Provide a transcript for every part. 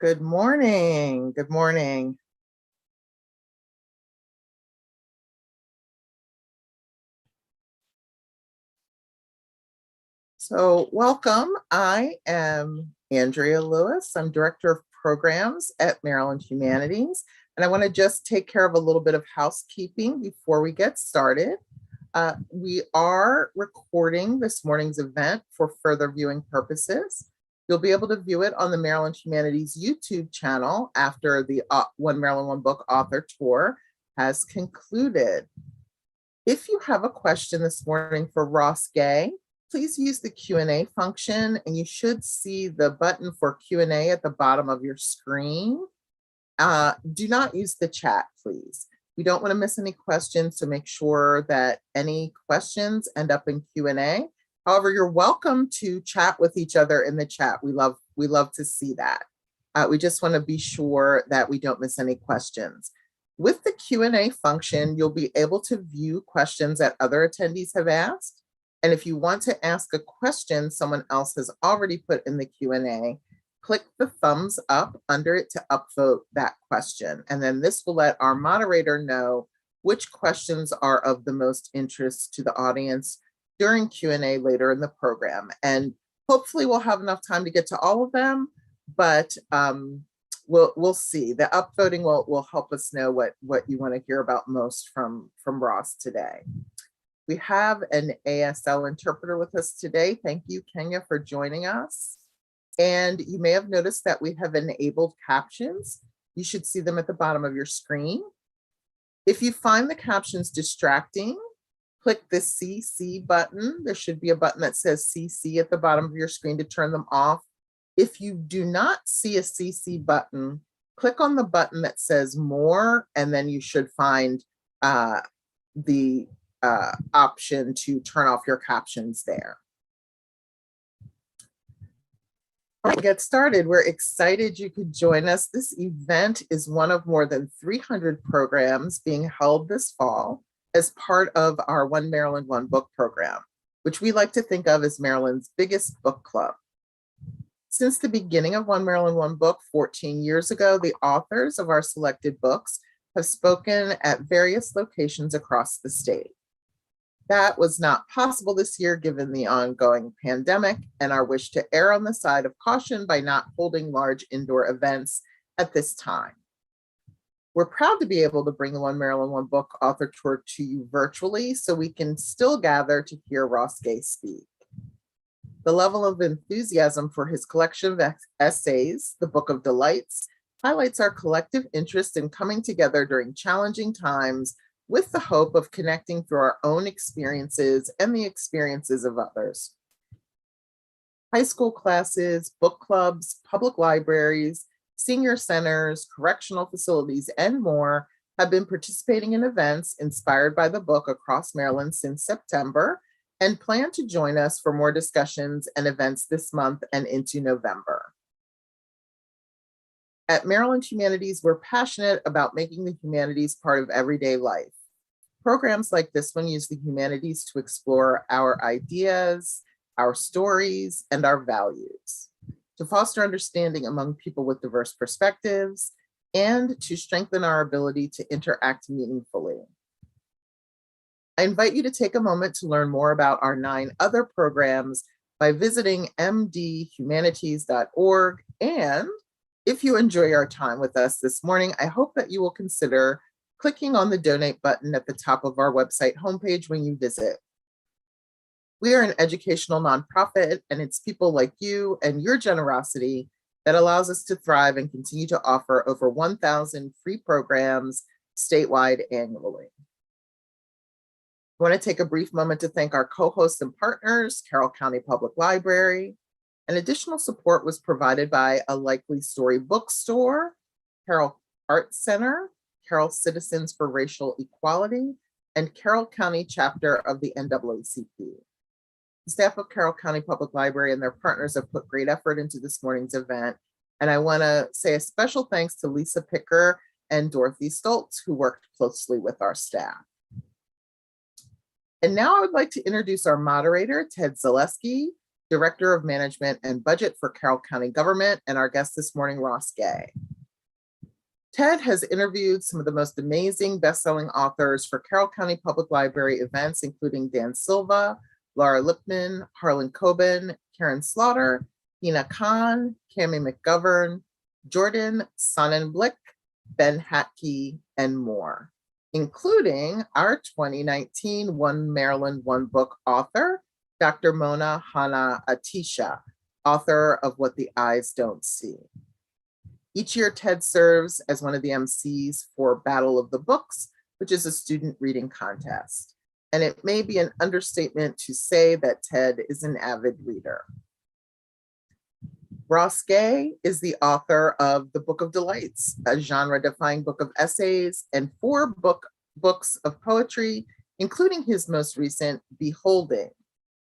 Good morning. Good morning. So welcome. I am Andrea Lewis. I'm Director of Programs at Maryland Humanities. And I want to just take care of a little bit of housekeeping before we get started. We are recording this morning's event for further viewing purposes. You'll be able to view it on the Maryland Humanities YouTube channel after the One Maryland, One Book author tour has concluded. If you have a question this morning for Ross Gay, please use the Q&A function, and you should see the button for Q&A at the bottom of your screen. Do not use the chat, please. We don't want to miss any questions, so make sure that any questions end up in Q&A. However, you're welcome to chat with each other in the chat. We love to see that. We just want to be sure that we don't miss any questions. With the Q&A function, you'll be able to view questions that other attendees have asked. And if you want to ask a question someone else has already put in the Q&A, click the thumbs up under it to upvote that question. And then this will let our moderator know which questions are of the most interest to the audience during Q&A later in the program. And hopefully we'll have enough time to get to all of them, but we'll see. The upvoting will help us know what you want to hear about most from Ross today. We have an Asl interpreter with us today. Thank you, Kenya, for joining us. And you may have noticed that we have enabled captions. You should see them at the bottom of your screen. If you find the captions distracting, click the CC button. There should be a button that says CC at the bottom of your screen to turn them off. If you do not see a CC button, click on the button that says more, and then you should find the option to turn off your captions there. All right, get started. We're excited you could join us. This event is one of more than 300 programs being held this fall as part of our One Maryland, One Book program, which we like to think of as Maryland's biggest book club. Since the beginning of One Maryland, One Book 14 years ago, the authors of our selected books have spoken at various locations across the state. That was not possible this year given the ongoing pandemic and our wish to err on the side of caution by not holding large indoor events at this time. We're proud to be able to bring the One Maryland, One Book author tour to you virtually so we can still gather to hear Ross Gay speak. The level of enthusiasm for his collection of essays, The Book of Delights, highlights our collective interest in coming together during challenging times with the hope of connecting through our own experiences and the experiences of others. High school classes, book clubs, public libraries, senior centers, correctional facilities, and more have been participating in events inspired by the book across Maryland since September and plan to join us for more discussions and events this month and into November. At Maryland Humanities, we're passionate about making the humanities part of everyday life. Programs like this one use the humanities to explore our ideas, our stories, and our values, to foster understanding among people with diverse perspectives, and to strengthen our ability to interact meaningfully. I invite you to take a moment to learn more about our 9 other programs by visiting mdhumanities.org. And if you enjoy our time with us this morning, I hope that you will consider clicking on the donate button at the top of our website homepage when you visit. We are an educational nonprofit, and it's people like you and your generosity that allows us to thrive and continue to offer over 1,000 free programs statewide annually. I want to take a brief moment to thank our co-hosts and partners, Carroll County Public Library. And additional support was provided by A Likely Story Bookstore, Carroll Arts Center, Carroll Citizens for Racial Equality, and Carroll County Chapter of the NAACP. The staff of Carroll County Public Library and their partners have put great effort into this morning's event. And I want to say a special thanks to Lisa Picker and Dorothy Stoltz, who worked closely with our staff. And now I would like to introduce our moderator, Ted Zaleski, Director of Management and Budget for Carroll County Government, and our guest this morning, Ross Gay. Ted has interviewed some of the most amazing best-selling authors for Carroll County Public Library events, including Dan Silva, Laura Lipman, Harlan Coben, Karen Slaughter, Hina Khan, Cami McGovern, Jordan Sonnenblick, Ben Hatke, and more, including our 2019 One Maryland, One Book author, Dr. Mona Hana Atisha, author of What the Eyes Don't See. Each year, Ted serves as one of the MCs for Battle of the Books, which is a student reading contest. And it may be an understatement to say that Ted is an avid reader. Ross Gay is the author of The Book of Delights, a genre-defying book of essays, and 4 books of poetry, including his most recent, Beholding,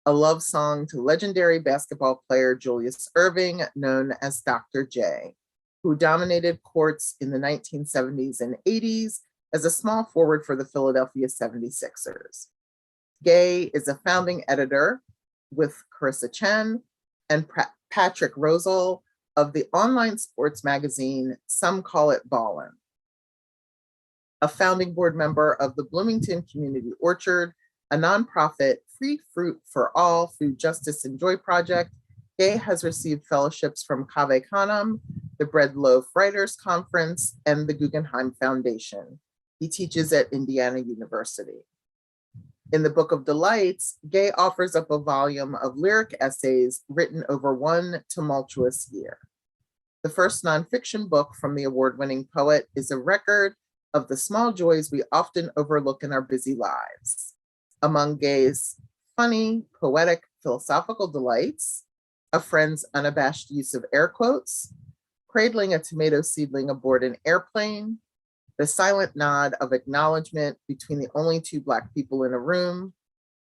a love song to legendary basketball player Julius Erving, known as Dr. J, who dominated courts in the 1970s and 80s as a small forward for the Philadelphia 76ers. Gay is a founding editor with Carissa Chen and Patrick Rosale of the online sports magazine Some Call It Ballin'. A founding board member of the Bloomington Community Orchard, a nonprofit Free Fruit for All Food Justice and Joy Project, Gay has received fellowships from Cave Canem, the Bread Loaf Writers Conference, and the Guggenheim Foundation. He teaches at Indiana University. In the Book of Delights, Gay offers up a volume of lyric essays written over one tumultuous year. The first nonfiction book from the award-winning poet is a record of the small joys we often overlook in our busy lives. Among Gay's funny, poetic, philosophical delights, a friend's unabashed use of air quotes, cradling a tomato seedling aboard an airplane, the silent nod of acknowledgement between the only 2 Black people in a room.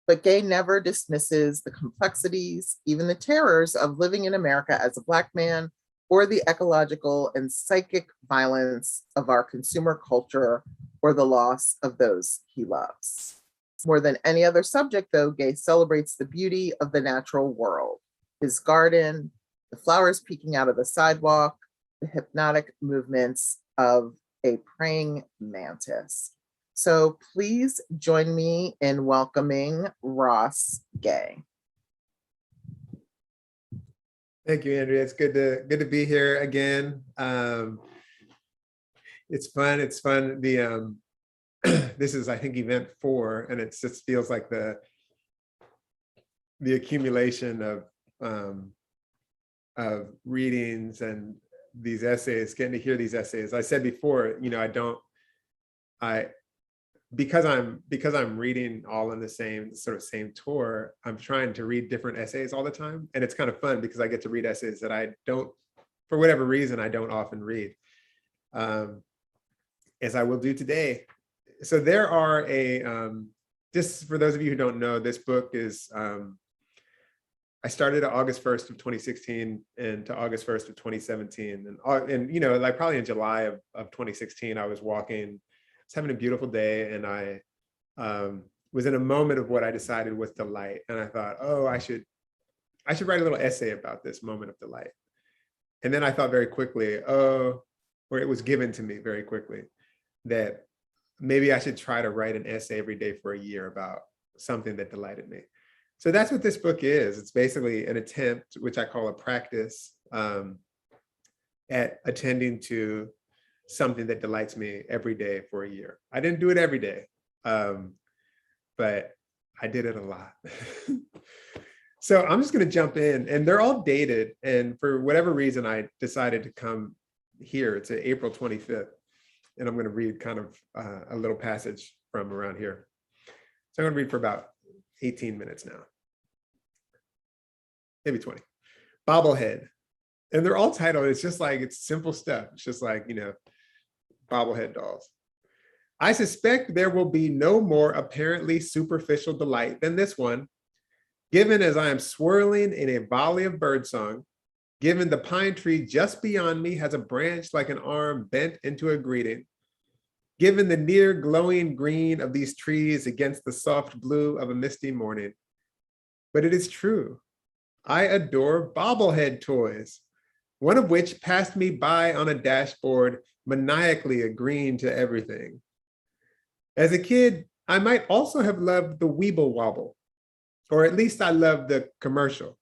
But Gay never dismisses the complexities, even the terrors of living in America as a Black man, or the ecological and psychic violence of our consumer culture, or the loss of those he loves. More than any other subject, though, Gay celebrates the beauty of the natural world, his garden, the flowers peeking out of the sidewalk, the hypnotic movements of a praying mantis. So please join me in welcoming Ross Gay. Thank you, Andrea. It's good to be here again. It's fun. It's fun. The this is, I think, event 4, and it just feels like the accumulation of readings and these essays, getting to hear these essays. I said before, you know, because I'm reading all in the same tour, I'm trying to read different essays all the time. And it's kind of fun because I get to read essays that I don't, for whatever reason, I don't often read, as I will do today. So there are just for those of you who don't know, this book is, I started August 1st of 2016 and to August 1st of 2017. And you know, like probably in July of 2016, I was having a beautiful day, and I was in a moment of what I decided was delight. And I thought, oh, I should write a little essay about this moment of delight. And then I thought very quickly, or it was given to me very quickly, that maybe I should try to write an essay every day for a year about something that delighted me. So that's what this book is. It's basically an attempt, which I call a practice, at attending to something that delights me every day for a year. I didn't do it every day, but I did it a lot. So I'm just going to jump in, and they're all dated. And for whatever reason, I decided to come here. It's April 25th, and I'm going to read kind of a little passage from around here. So I'm going to read for about 18 minutes now, maybe 20. Bobblehead. And they're all titled, it's just like, it's simple stuff. It's just like, you know, bobblehead dolls. I suspect there will be no more apparently superficial delight than this one, given as I am swirling in a volley of birdsong, given the pine tree just beyond me has a branch like an arm bent into a greeting, given the near glowing green of these trees against the soft blue of a misty morning. But it is true. I adore bobblehead toys, one of which passed me by on a dashboard, maniacally agreeing to everything. As a kid, I might also have loved the Weeble Wobble, or at least I loved the commercial,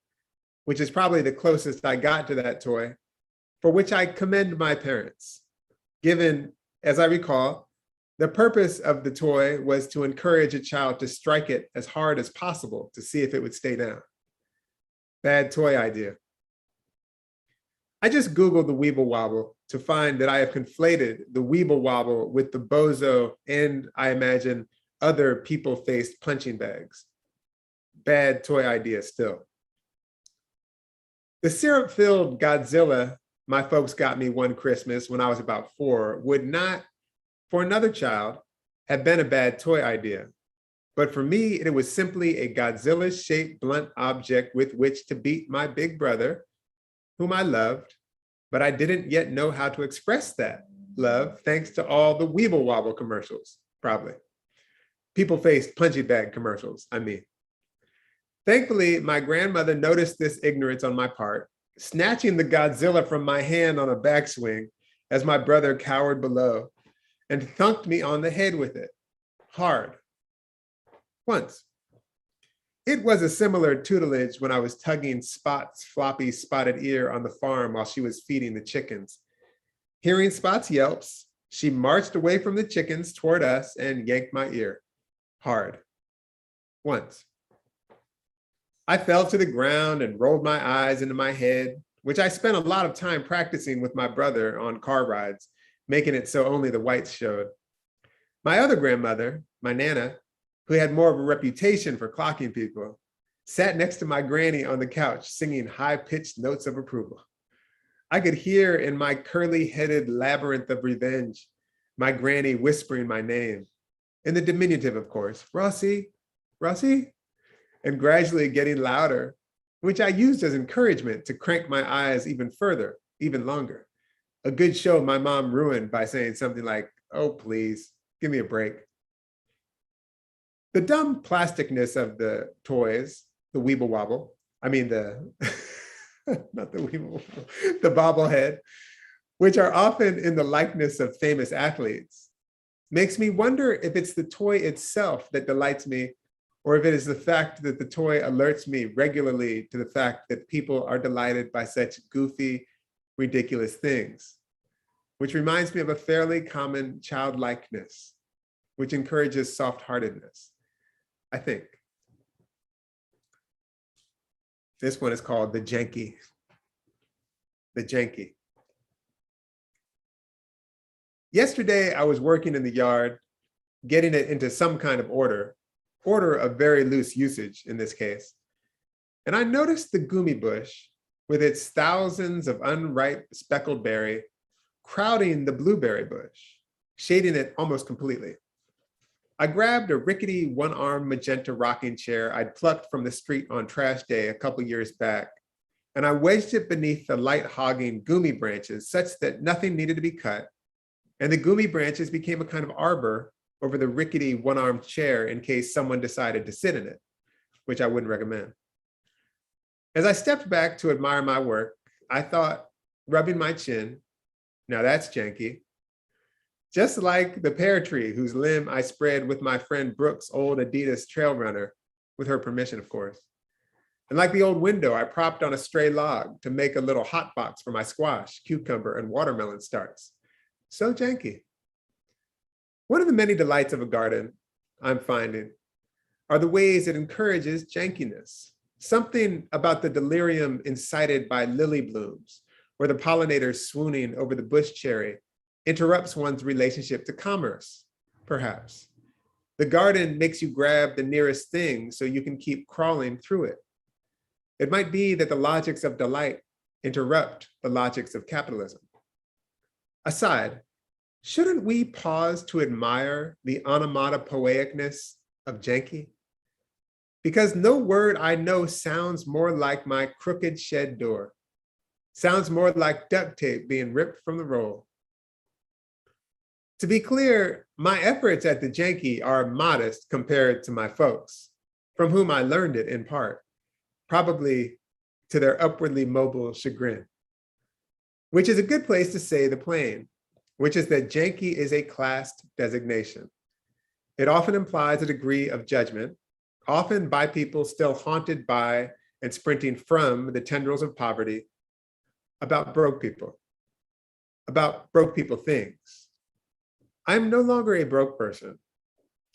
which is probably the closest I got to that toy, for which I commend my parents, given, as I recall, the purpose of the toy was to encourage a child to strike it as hard as possible to see if it would stay down. Bad toy idea. I just Googled the Weeble Wobble to find that I have conflated the Weeble Wobble with the Bozo and, I imagine, other people-faced punching bags. Bad toy idea still. The syrup-filled Godzilla my folks got me one Christmas when I was about 4 would not, for another child, have been a bad toy idea. But for me, it was simply a Godzilla-shaped blunt object with which to beat my big brother, whom I loved, but I didn't yet know how to express that love thanks to all the Weeble Wobble commercials, probably. People-faced punchy bag commercials, I mean. Thankfully, my grandmother noticed this ignorance on my part, snatching the Godzilla from my hand on a backswing as my brother cowered below, and thunked me on the head with it, hard, once. It was a similar tutelage when I was tugging Spot's floppy spotted ear on the farm while she was feeding the chickens. Hearing Spot's yelps, she marched away from the chickens toward us and yanked my ear, hard, once. I fell to the ground and rolled my eyes into my head, which I spent a lot of time practicing with my brother on car rides, making it so only the whites showed. My other grandmother, my Nana, who had more of a reputation for clocking people, sat next to my granny on the couch singing high-pitched notes of approval. I could hear in my curly-headed labyrinth of revenge, my granny whispering my name, in the diminutive, of course, Rossie, Rossie, and gradually getting louder, which I used as encouragement to crank my eyes even further, even longer. A good show my mom ruined by saying something like, oh, please, give me a break. The dumb plasticness of the toys, the Weeble Wobble, I mean not the Weeble Wobble, the bobblehead, which are often in the likeness of famous athletes, makes me wonder if it's the toy itself that delights me, or if it is the fact that the toy alerts me regularly to the fact that people are delighted by such goofy, ridiculous things, which reminds me of a fairly common childlikeness, which encourages soft-heartedness, I think. This one is called the Janky. The Janky. Yesterday, I was working in the yard, getting it into some kind of order of very loose usage in this case. And I noticed the gumi bush with its thousands of unripe speckled berry crowding the blueberry bush, shading it almost completely. I grabbed a rickety one-arm magenta rocking chair I'd plucked from the street on trash day a couple years back, and I wedged it beneath the light-hogging gumi branches such that nothing needed to be cut, and the gumi branches became a kind of arbor over the rickety one-armed chair in case someone decided to sit in it, which I wouldn't recommend. As I stepped back to admire my work, I thought, rubbing my chin, now that's janky. Just like the pear tree whose limb I spread with my friend Brooke's old Adidas trail runner, with her permission, of course. And like the old window I propped on a stray log to make a little hot box for my squash, cucumber, and watermelon starts. So janky. One of the many delights of a garden, I'm finding, are the ways it encourages jankiness. Something about the delirium incited by lily blooms, or the pollinators swooning over the bush cherry, interrupts one's relationship to commerce, perhaps. The garden makes you grab the nearest thing so you can keep crawling through it. It might be that the logics of delight interrupt the logics of capitalism. Aside, shouldn't we pause to admire the onomatopoeicness of janky? Because no word I know sounds more like my crooked shed door, sounds more like duct tape being ripped from the roll. To be clear, my efforts at the janky are modest compared to my folks, from whom I learned it in part, probably to their upwardly mobile chagrin. Which is a good place to say the plain, which is that janky is a classed designation. It often implies a degree of judgment, often by people still haunted by and sprinting from the tendrils of poverty, about broke people things. I'm no longer a broke person.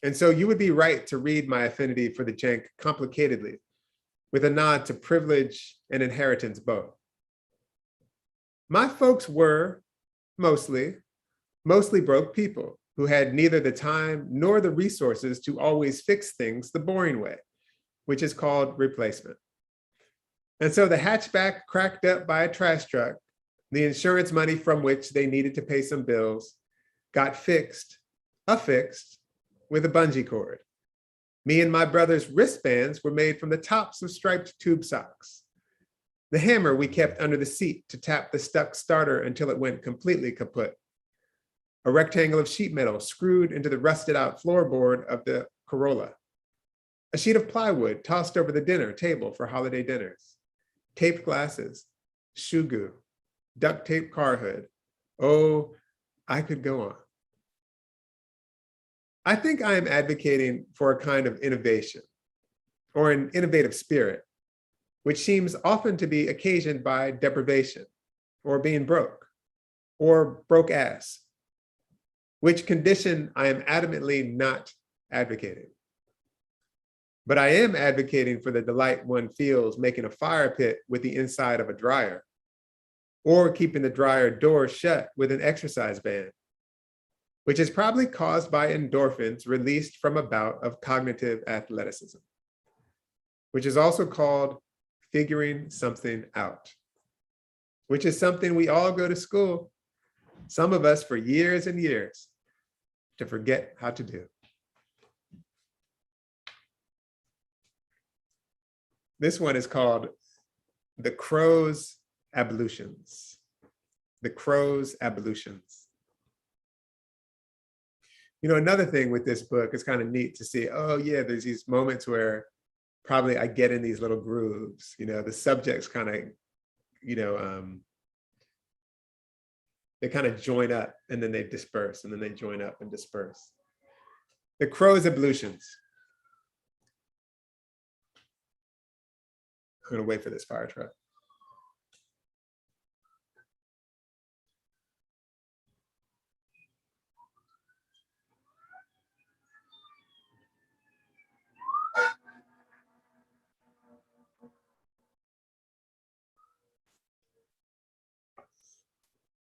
And so you would be right to read my affinity for the jank complicatedly, with a nod to privilege and inheritance both. My folks were mostly broke people who had neither the time nor the resources to always fix things the boring way, which is called replacement. And so the hatchback cracked up by a trash truck, the insurance money from which they needed to pay some bills, got affixed with a bungee cord. Me and my brother's wristbands were made from the tops of striped tube socks. The hammer we kept under the seat to tap the stuck starter until it went completely kaput. A rectangle of sheet metal screwed into the rusted out floorboard of the Corolla. A sheet of plywood tossed over the dinner table for holiday dinners. Taped glasses, shoe goo, duct tape car hood. Oh, I could go on. I think I am advocating for a kind of innovation or an innovative spirit, which seems often to be occasioned by deprivation or being broke or broke ass, which condition I am adamantly not advocating. But I am advocating for the delight one feels making a fire pit with the inside of a dryer, or keeping the dryer door shut with an exercise band, which is probably caused by endorphins released from a bout of cognitive athleticism, which is also called figuring something out, which is something we all go to school, some of us for years and years, to forget how to do. This one is called The Crow's Ablutions. The Crow's Ablutions. You know, another thing with this book is kind of neat to see, oh yeah, there's these moments where probably I get in these little grooves, you know, the subjects kind of, you know, they kind of join up and then they disperse and then they join up and disperse. The Crow's Ablutions. I'm gonna wait for this fire truck.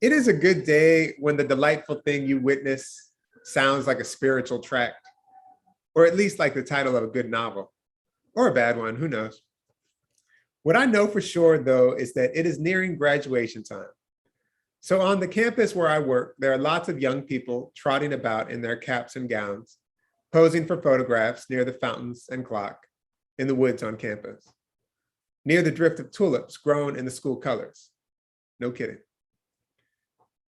It is a good day when the delightful thing you witness sounds like a spiritual tract, or at least like the title of a good novel, or a bad one, who knows. What I know for sure, though, is that it is nearing graduation time. So on the campus where I work, there are lots of young people trotting about in their caps and gowns, posing for photographs near the fountains and clock in the woods on campus, near the drift of tulips grown in the school colors. No kidding.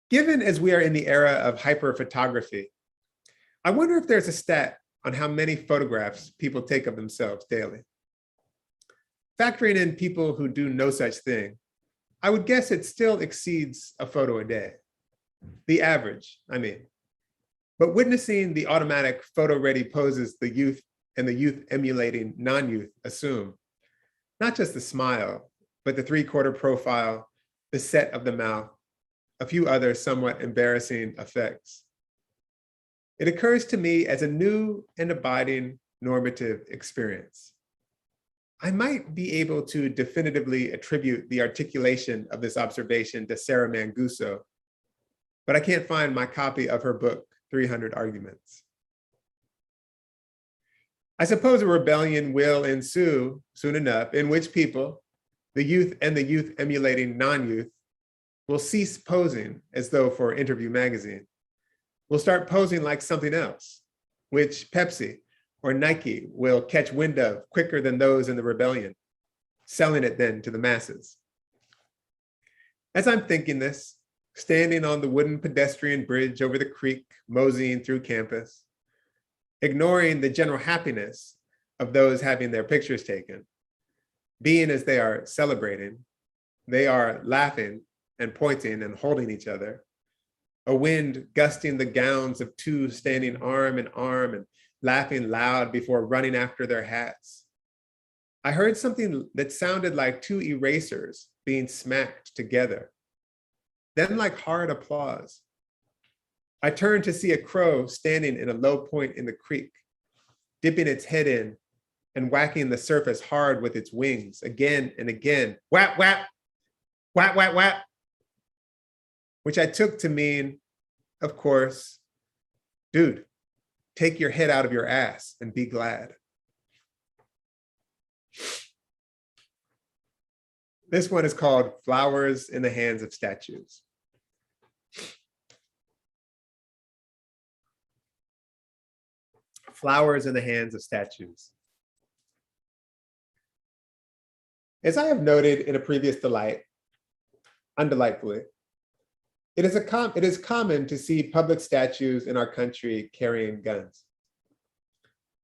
Given as we are in the era of hyperphotography, I wonder if there's a stat on how many photographs people take of themselves daily. Factoring in people who do no such thing, I would guess it still exceeds a photo a day. The average, I mean. But witnessing the automatic photo-ready poses the youth and the youth emulating non-youth assume, not just the smile, but the three-quarter profile, the set of the mouth, a few other somewhat embarrassing effects. It occurs to me as a new and abiding normative experience. I might be able to definitively attribute the articulation of this observation to Sarah Manguso, but I can't find my copy of her book, 300 Arguments. I suppose a rebellion will ensue soon enough in which people, the youth and the youth emulating non-youth, will cease posing as though for Interview magazine. We'll start posing like something else, which Pepsi or Nike will catch wind of quicker than those in the rebellion, selling it then to the masses. As I'm thinking this, standing on the wooden pedestrian bridge over the creek, moseying through campus, ignoring the general happiness of those having their pictures taken, being as they are celebrating, they are laughing and pointing and holding each other. A wind gusting the gowns of two standing arm in arm and laughing loud before running after their hats. I heard something that sounded like two erasers being smacked together, then like hard applause. I turned to see a crow standing in a low point in the creek, dipping its head in and whacking the surface hard with its wings again and again. Whap, whap, whap, whap, whap. Which I took to mean, of course, dude, take your head out of your ass and be glad. This one is called Flowers in the Hands of Statues. Flowers in the hands of statues. As I have noted in a previous delight, undelightfully, it is common to see public statues in our country carrying guns.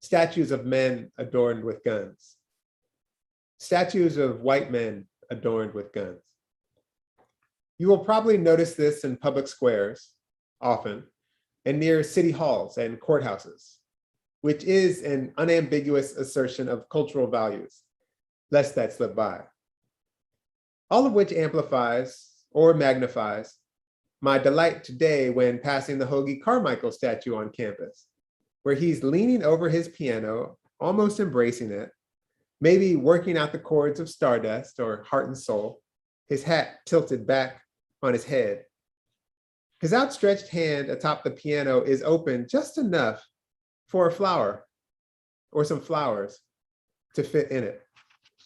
Statues of men adorned with guns. Statues of white men adorned with guns. You will probably notice this in public squares, often, and near city halls and courthouses, which is an unambiguous assertion of cultural values, lest that slip by. All of which amplifies or magnifies my delight today when passing the Hoagie Carmichael statue on campus, where he's leaning over his piano, almost embracing it, maybe working out the chords of Stardust or Heart and Soul, his hat tilted back on his head. His outstretched hand atop the piano is open just enough for a flower or some flowers to fit in it,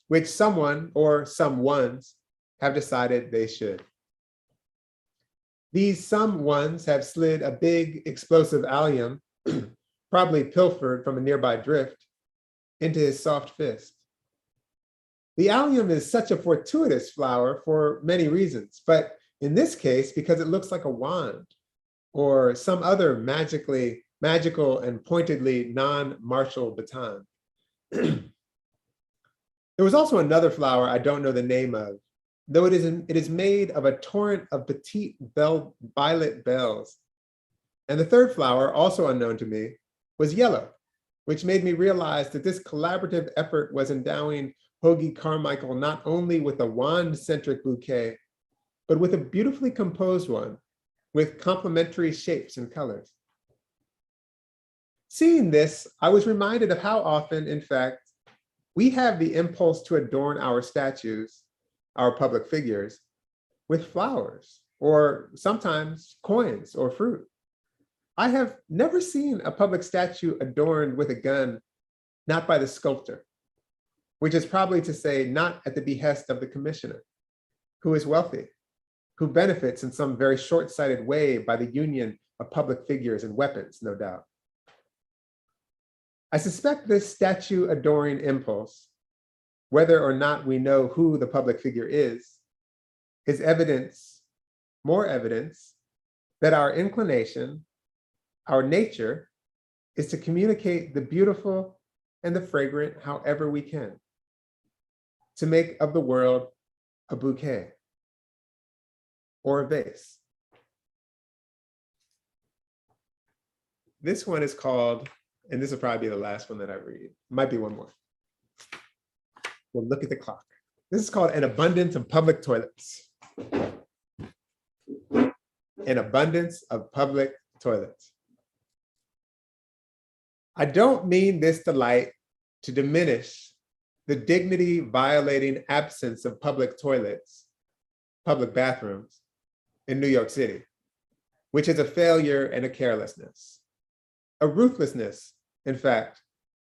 which someone or someones have decided they should. These someones have slid a big explosive allium, probably pilfered from a nearby drift, into his soft fist. The allium is such a fortuitous flower for many reasons, but in this case, because it looks like a wand or some other magical and pointedly non-martial baton. There was also another flower I don't know the name of, though it is made of a torrent of petite violet bells. And the third flower, also unknown to me, was yellow, which made me realize that this collaborative effort was endowing Hoagie Carmichael not only with a wand-centric bouquet, but with a beautifully composed one with complementary shapes and colors. Seeing this, I was reminded of how often, in fact, we have the impulse to adorn our statues, our public figures, with flowers, or sometimes coins or fruit. I have never seen a public statue adorned with a gun, not by the sculptor, which is probably to say not at the behest of the commissioner, who is wealthy, who benefits in some very short-sighted way by the union of public figures and weapons, no doubt. I suspect this statue adoring impulse, whether or not we know who the public figure is evidence, more evidence, that our inclination, our nature, is to communicate the beautiful and the fragrant however we can, to make of the world a bouquet or a vase. This one is called, and this will probably be the last one that I read. Might be one more. We'll look at the clock. This is called An Abundance of Public Toilets. An abundance of public toilets. I don't mean this delight to diminish the dignity violating absence of public toilets, public bathrooms in New York City, which is a failure and a carelessness, a ruthlessness, in fact,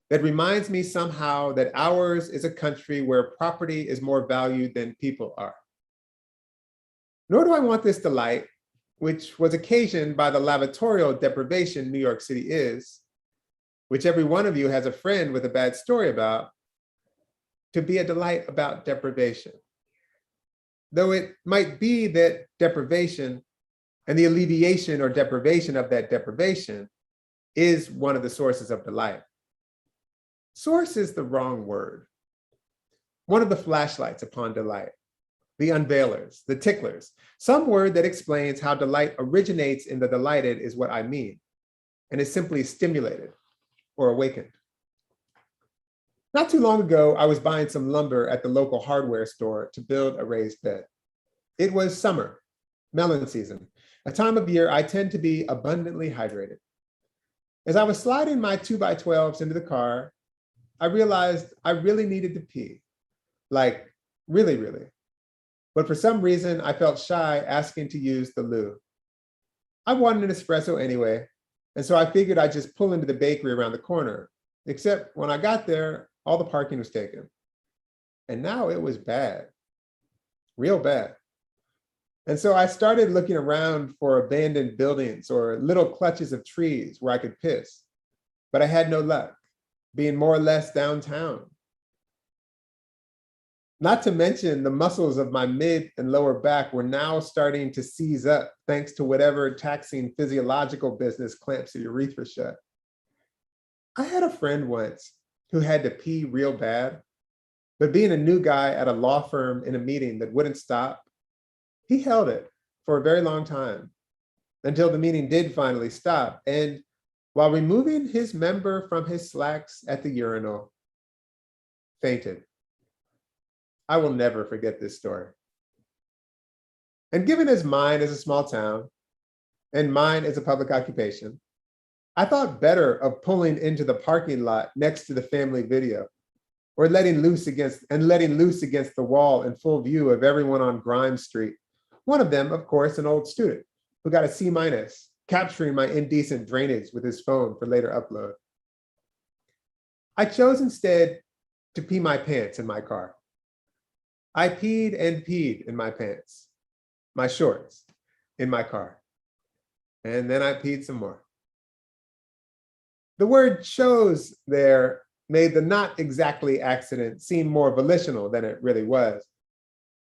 that reminds me somehow that ours is a country where property is more valued than people are. Nor do I want this delight, which was occasioned by the lavatorial deprivation New York City is, which every one of you has a friend with a bad story about, to be a delight about deprivation. Though it might be that deprivation and the alleviation or deprivation of that deprivation is one of the sources of delight. Source is the wrong word. one of the flashlights upon delight, the unveilers, the ticklers, some word that explains how delight originates in the delighted is what I mean, and is simply stimulated or awakened. Not too long ago, I was buying some lumber at the local hardware store to build a raised bed. It was summer, melon season, a time of year I tend to be abundantly hydrated. As I was sliding my 2x12s into the car, I realized I really needed to pee, like really, really. But for some reason, I felt shy asking to use the loo. I wanted an espresso anyway, and so I figured I'd just pull into the bakery around the corner, except when I got there, all the parking was taken. And now it was bad, real bad. And so I started looking around for abandoned buildings or little clutches of trees where I could piss, but I had no luck, being more or less downtown. Not to mention the muscles of my mid and lower back were now starting to seize up thanks to whatever taxing physiological business clamps the urethra shut. I had a friend once who had to pee real bad, but being a new guy at a law firm in a meeting that wouldn't stop, he held it for a very long time until the meeting did finally stop. And while removing his member from his slacks at the urinal, fainted. I will never forget this story. And given as mine is a small town and mine is a public occupation, I thought better of pulling into the parking lot next to the family video or letting loose against the wall in full view of everyone on Grimes Street. One of them, of course, an old student who got a C-, capturing my indecent drainage with his phone for later upload. I chose instead to pee my pants in my car. I peed and peed in my pants, my shorts, in my car. And then I peed some more. The word chose there made the not exactly accident seem more volitional than it really was.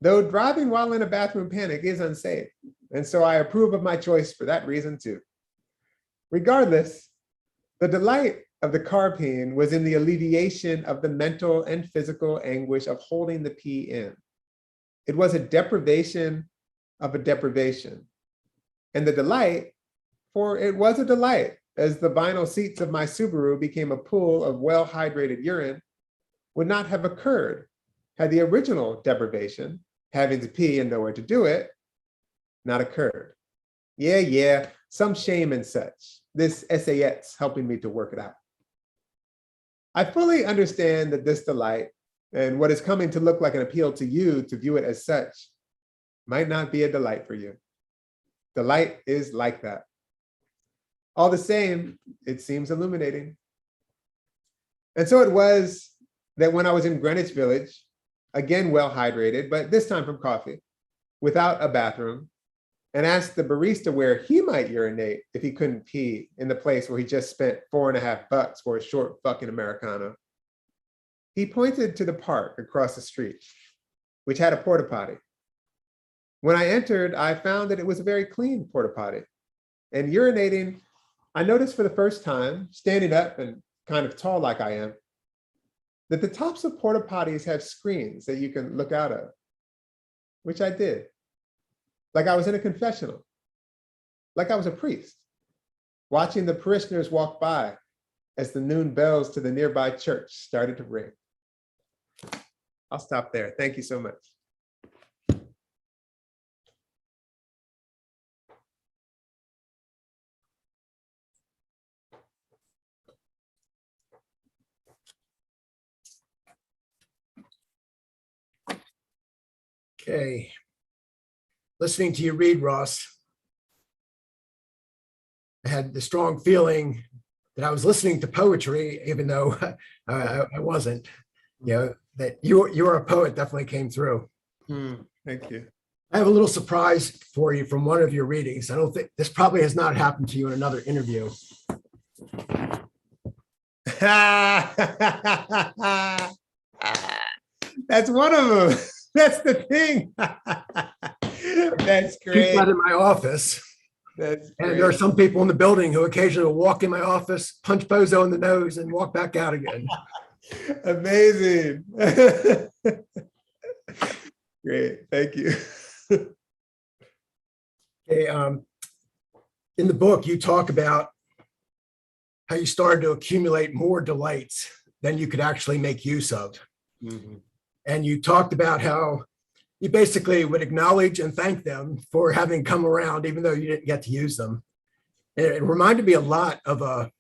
Though driving while in a bathroom panic is unsafe, and so I approve of my choice for that reason too. Regardless, the delight of the car peeing was in the alleviation of the mental and physical anguish of holding the pee in. It was a deprivation of a deprivation. And the delight, for it was a delight, as the vinyl seats of my Subaru became a pool of well-hydrated urine, would not have occurred had the original deprivation, having to pee and nowhere to do it, not occurred. Yeah, some shame and such. This essayette's helping me to work it out. I fully understand that this delight and what is coming to look like an appeal to you to view it as such might not be a delight for you. Delight is like that. All the same, it seems illuminating. And so it was that when I was in Greenwich Village, again well hydrated, but this time from coffee, without a bathroom, and asked the barista where he might urinate if he couldn't pee in the place where he just spent $4.50 for a short fucking Americano. He pointed to the park across the street, which had a porta potty. When I entered, I found that it was a very clean porta potty. And urinating, I noticed for the first time, standing up and kind of tall like I am, that the tops of porta potties have screens that you can look out of, which I did. Like I was in a confessional, like I was a priest, watching the parishioners walk by as the noon bells to the nearby church started to ring. I'll stop there. Thank you so much. Okay. Listening to you read, Ross, I had the strong feeling that I was listening to poetry, even though I wasn't. You know, that you're a poet definitely came through. Thank you. I have a little surprise for you from one of your readings. I don't think this probably has not happened to you in another interview. That's one of them. That's the thing. That's great. Keep that in my office. That's and great. there are some people in the building who occasionally will walk in my office, punch Bozo in the nose, and walk back out again. Amazing. Great, thank you. Okay, in the book, you talk about how you started to accumulate more delights than you could actually make use of. Mhm. And you talked about how you basically would acknowledge and thank them for having come around, even though you didn't get to use them. And it reminded me a lot of a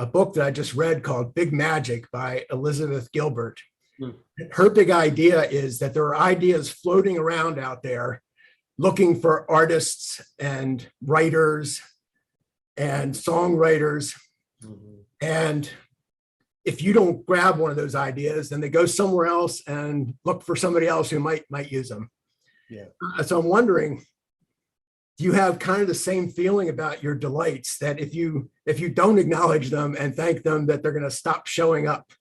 book that I just read called Big Magic by Elizabeth Gilbert. Mm. Her big idea is that there are ideas floating around out there looking for artists and writers and songwriters. Mhm. And if you don't grab one of those ideas, then they go somewhere else and look for somebody else who might use them. Yeah. So I'm wondering, do you have kind of the same feeling about your delights, that if you don't acknowledge them and thank them, that they're going to stop showing up?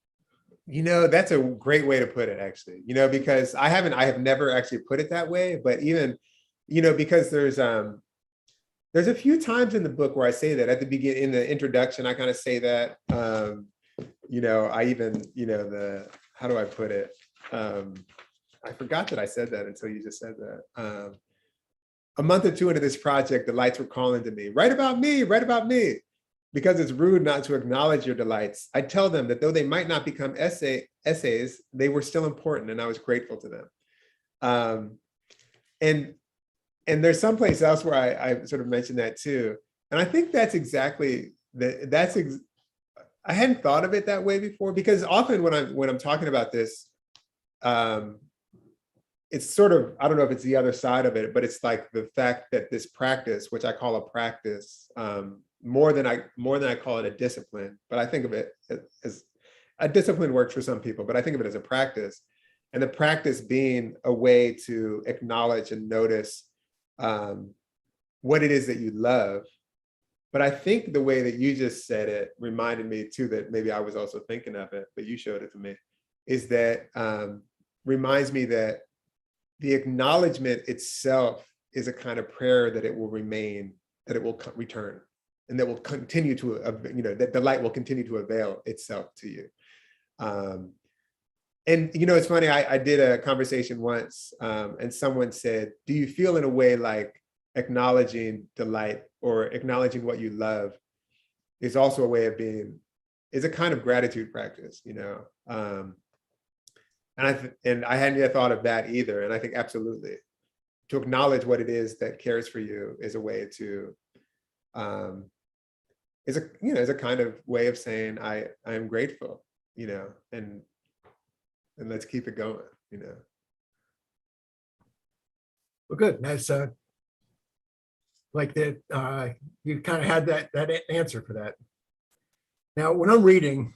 You know, that's a great way to put it, actually, you know, because I have never actually put it that way, but even, you know, because there's a few times in the book where I say that at the beginning, in the introduction, I kind of say that, you know, I even, you know, how do I put it? I forgot that I said that until you just said that. A month or two into this project, the lights were calling to me, write about me, write about me. Because it's rude not to acknowledge your delights, I tell them that though they might not become essays, they were still important, and I was grateful to them. And there's some place else where I sort of mentioned that too. And I think that's exactly I hadn't thought of it that way before, because often when I'm talking about this, it's sort of, I don't know if it's the other side of it, but it's like the fact that this practice, which I call a practice, more than I call it a discipline, but I think of it as a discipline works for some people, but I think of it as a practice, and the practice being a way to acknowledge and notice what it is that you love. But I think the way that you just said it reminded me too, that maybe I was also thinking of it, but you showed it to me, is that reminds me that the acknowledgement itself is a kind of prayer that it will remain, that it will return, and that will continue to, you know, that the light will continue to avail itself to you. And, you know, it's funny, I did a conversation once and someone said, do you feel in a way like acknowledging delight or acknowledging what you love is also a way of being, is a kind of gratitude practice, you know? And I hadn't yet thought of that either. And I think absolutely, to acknowledge what it is that cares for you is a way to, is a kind of way of saying I am grateful, you know, and let's keep it going, you know. Well, good. That's like that. You kind of had that answer for that. Now, when I'm reading,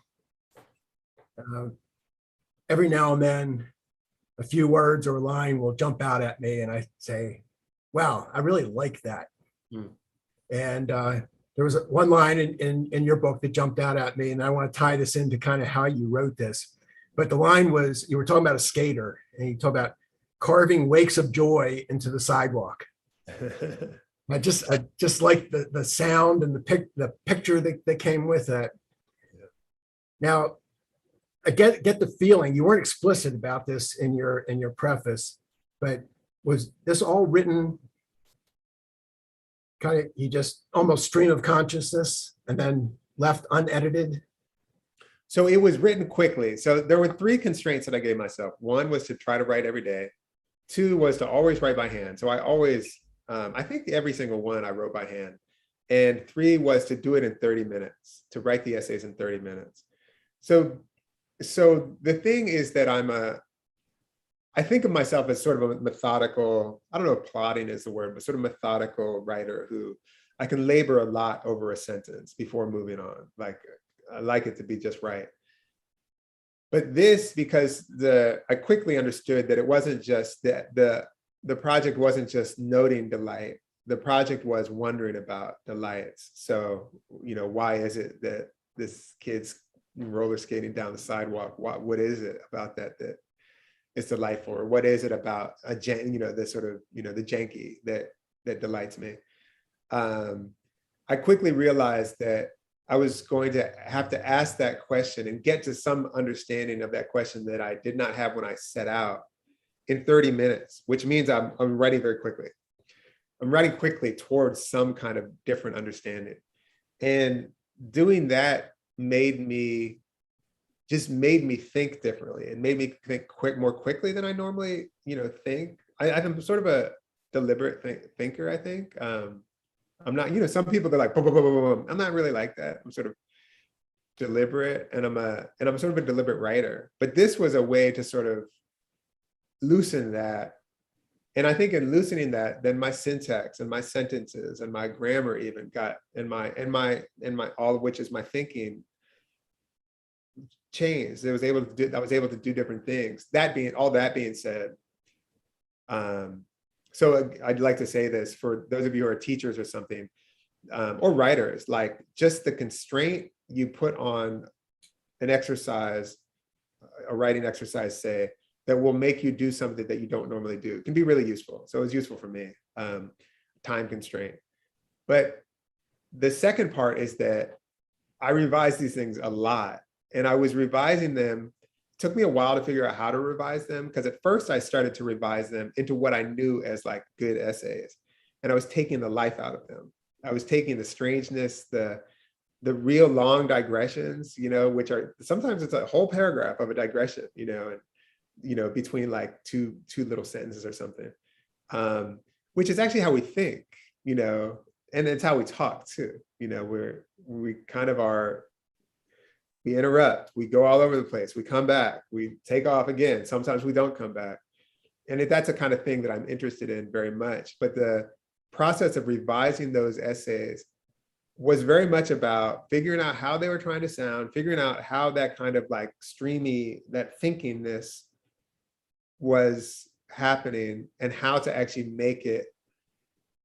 every now and then, a few words or a line will jump out at me, and I say, "Wow, I really like that." Mm. And there was one line in your book that jumped out at me, and I want to tie this into kind of how you wrote this. But the line was, you were talking about a skater, and you talk about carving wakes of joy into the sidewalk. I just like the sound and the picture that came with that. Yeah. Now, I get the feeling you weren't explicit about this in your preface, but was this all written kind of, you just almost stream of consciousness and then left unedited? So it was written quickly. So there were 3 constraints that I gave myself. 1 was to try to write every day. 2 was to always write by hand. So I always, I think every single one I wrote by hand. And 3 was to do it in 30 minutes, to write the essays in 30 minutes. So the thing is that I think of myself as sort of a methodical, I don't know if plotting is the word, but sort of methodical writer who I can labor a lot over a sentence before moving on. Like, I like it to be just right. But this, because I quickly understood that it wasn't just that the project wasn't just noting delight. The project was wondering about delights. So, you know, why is it that this kid's roller skating down the sidewalk? What is it about that is delightful? Or what is it about you know, the sort of, you know, the janky that delights me? I quickly realized that I was going to have to ask that question and get to some understanding of that question that I did not have when I set out in 30 minutes, which means I'm writing very quickly. I'm writing quickly towards some kind of different understanding. And doing that made me think differently and made me think more quickly than I normally, think. I'm sort of a deliberate thinker, I think. I'm not, some people, they're like, boom, boom, boom, boom, boom. I'm not really like that. I'm sort of deliberate, and I'm sort of a deliberate writer. But this was a way to sort of loosen that. And I think in loosening that, then my syntax and my sentences and my grammar even got, and my all of which is my thinking, changed. I was able to do different things. All that being said, so I'd like to say this for those of you who are teachers or something, or writers, like just the constraint you put on an exercise, a writing exercise, say, that will make you do something that you don't normally do, can be really useful. So it was useful for me, time constraint. But the second part is that I revise these things a lot, and I was revising them. It took me a while to figure out how to revise them, because at first I started to revise them into what I knew as like good essays, and I was taking the life out of them. I was taking the strangeness, the real long digressions, which are sometimes it's a whole paragraph of a digression, and between like two little sentences or something, which is actually how we think, and it's how we talk too. We kind of are. We interrupt, we go all over the place, we come back, we take off again. Sometimes we don't come back. And that's a kind of thing that I'm interested in very much. But the process of revising those essays was very much about figuring out how they were trying to sound, figuring out how that kind of like streamy, that thinkingness was happening, and how to actually make it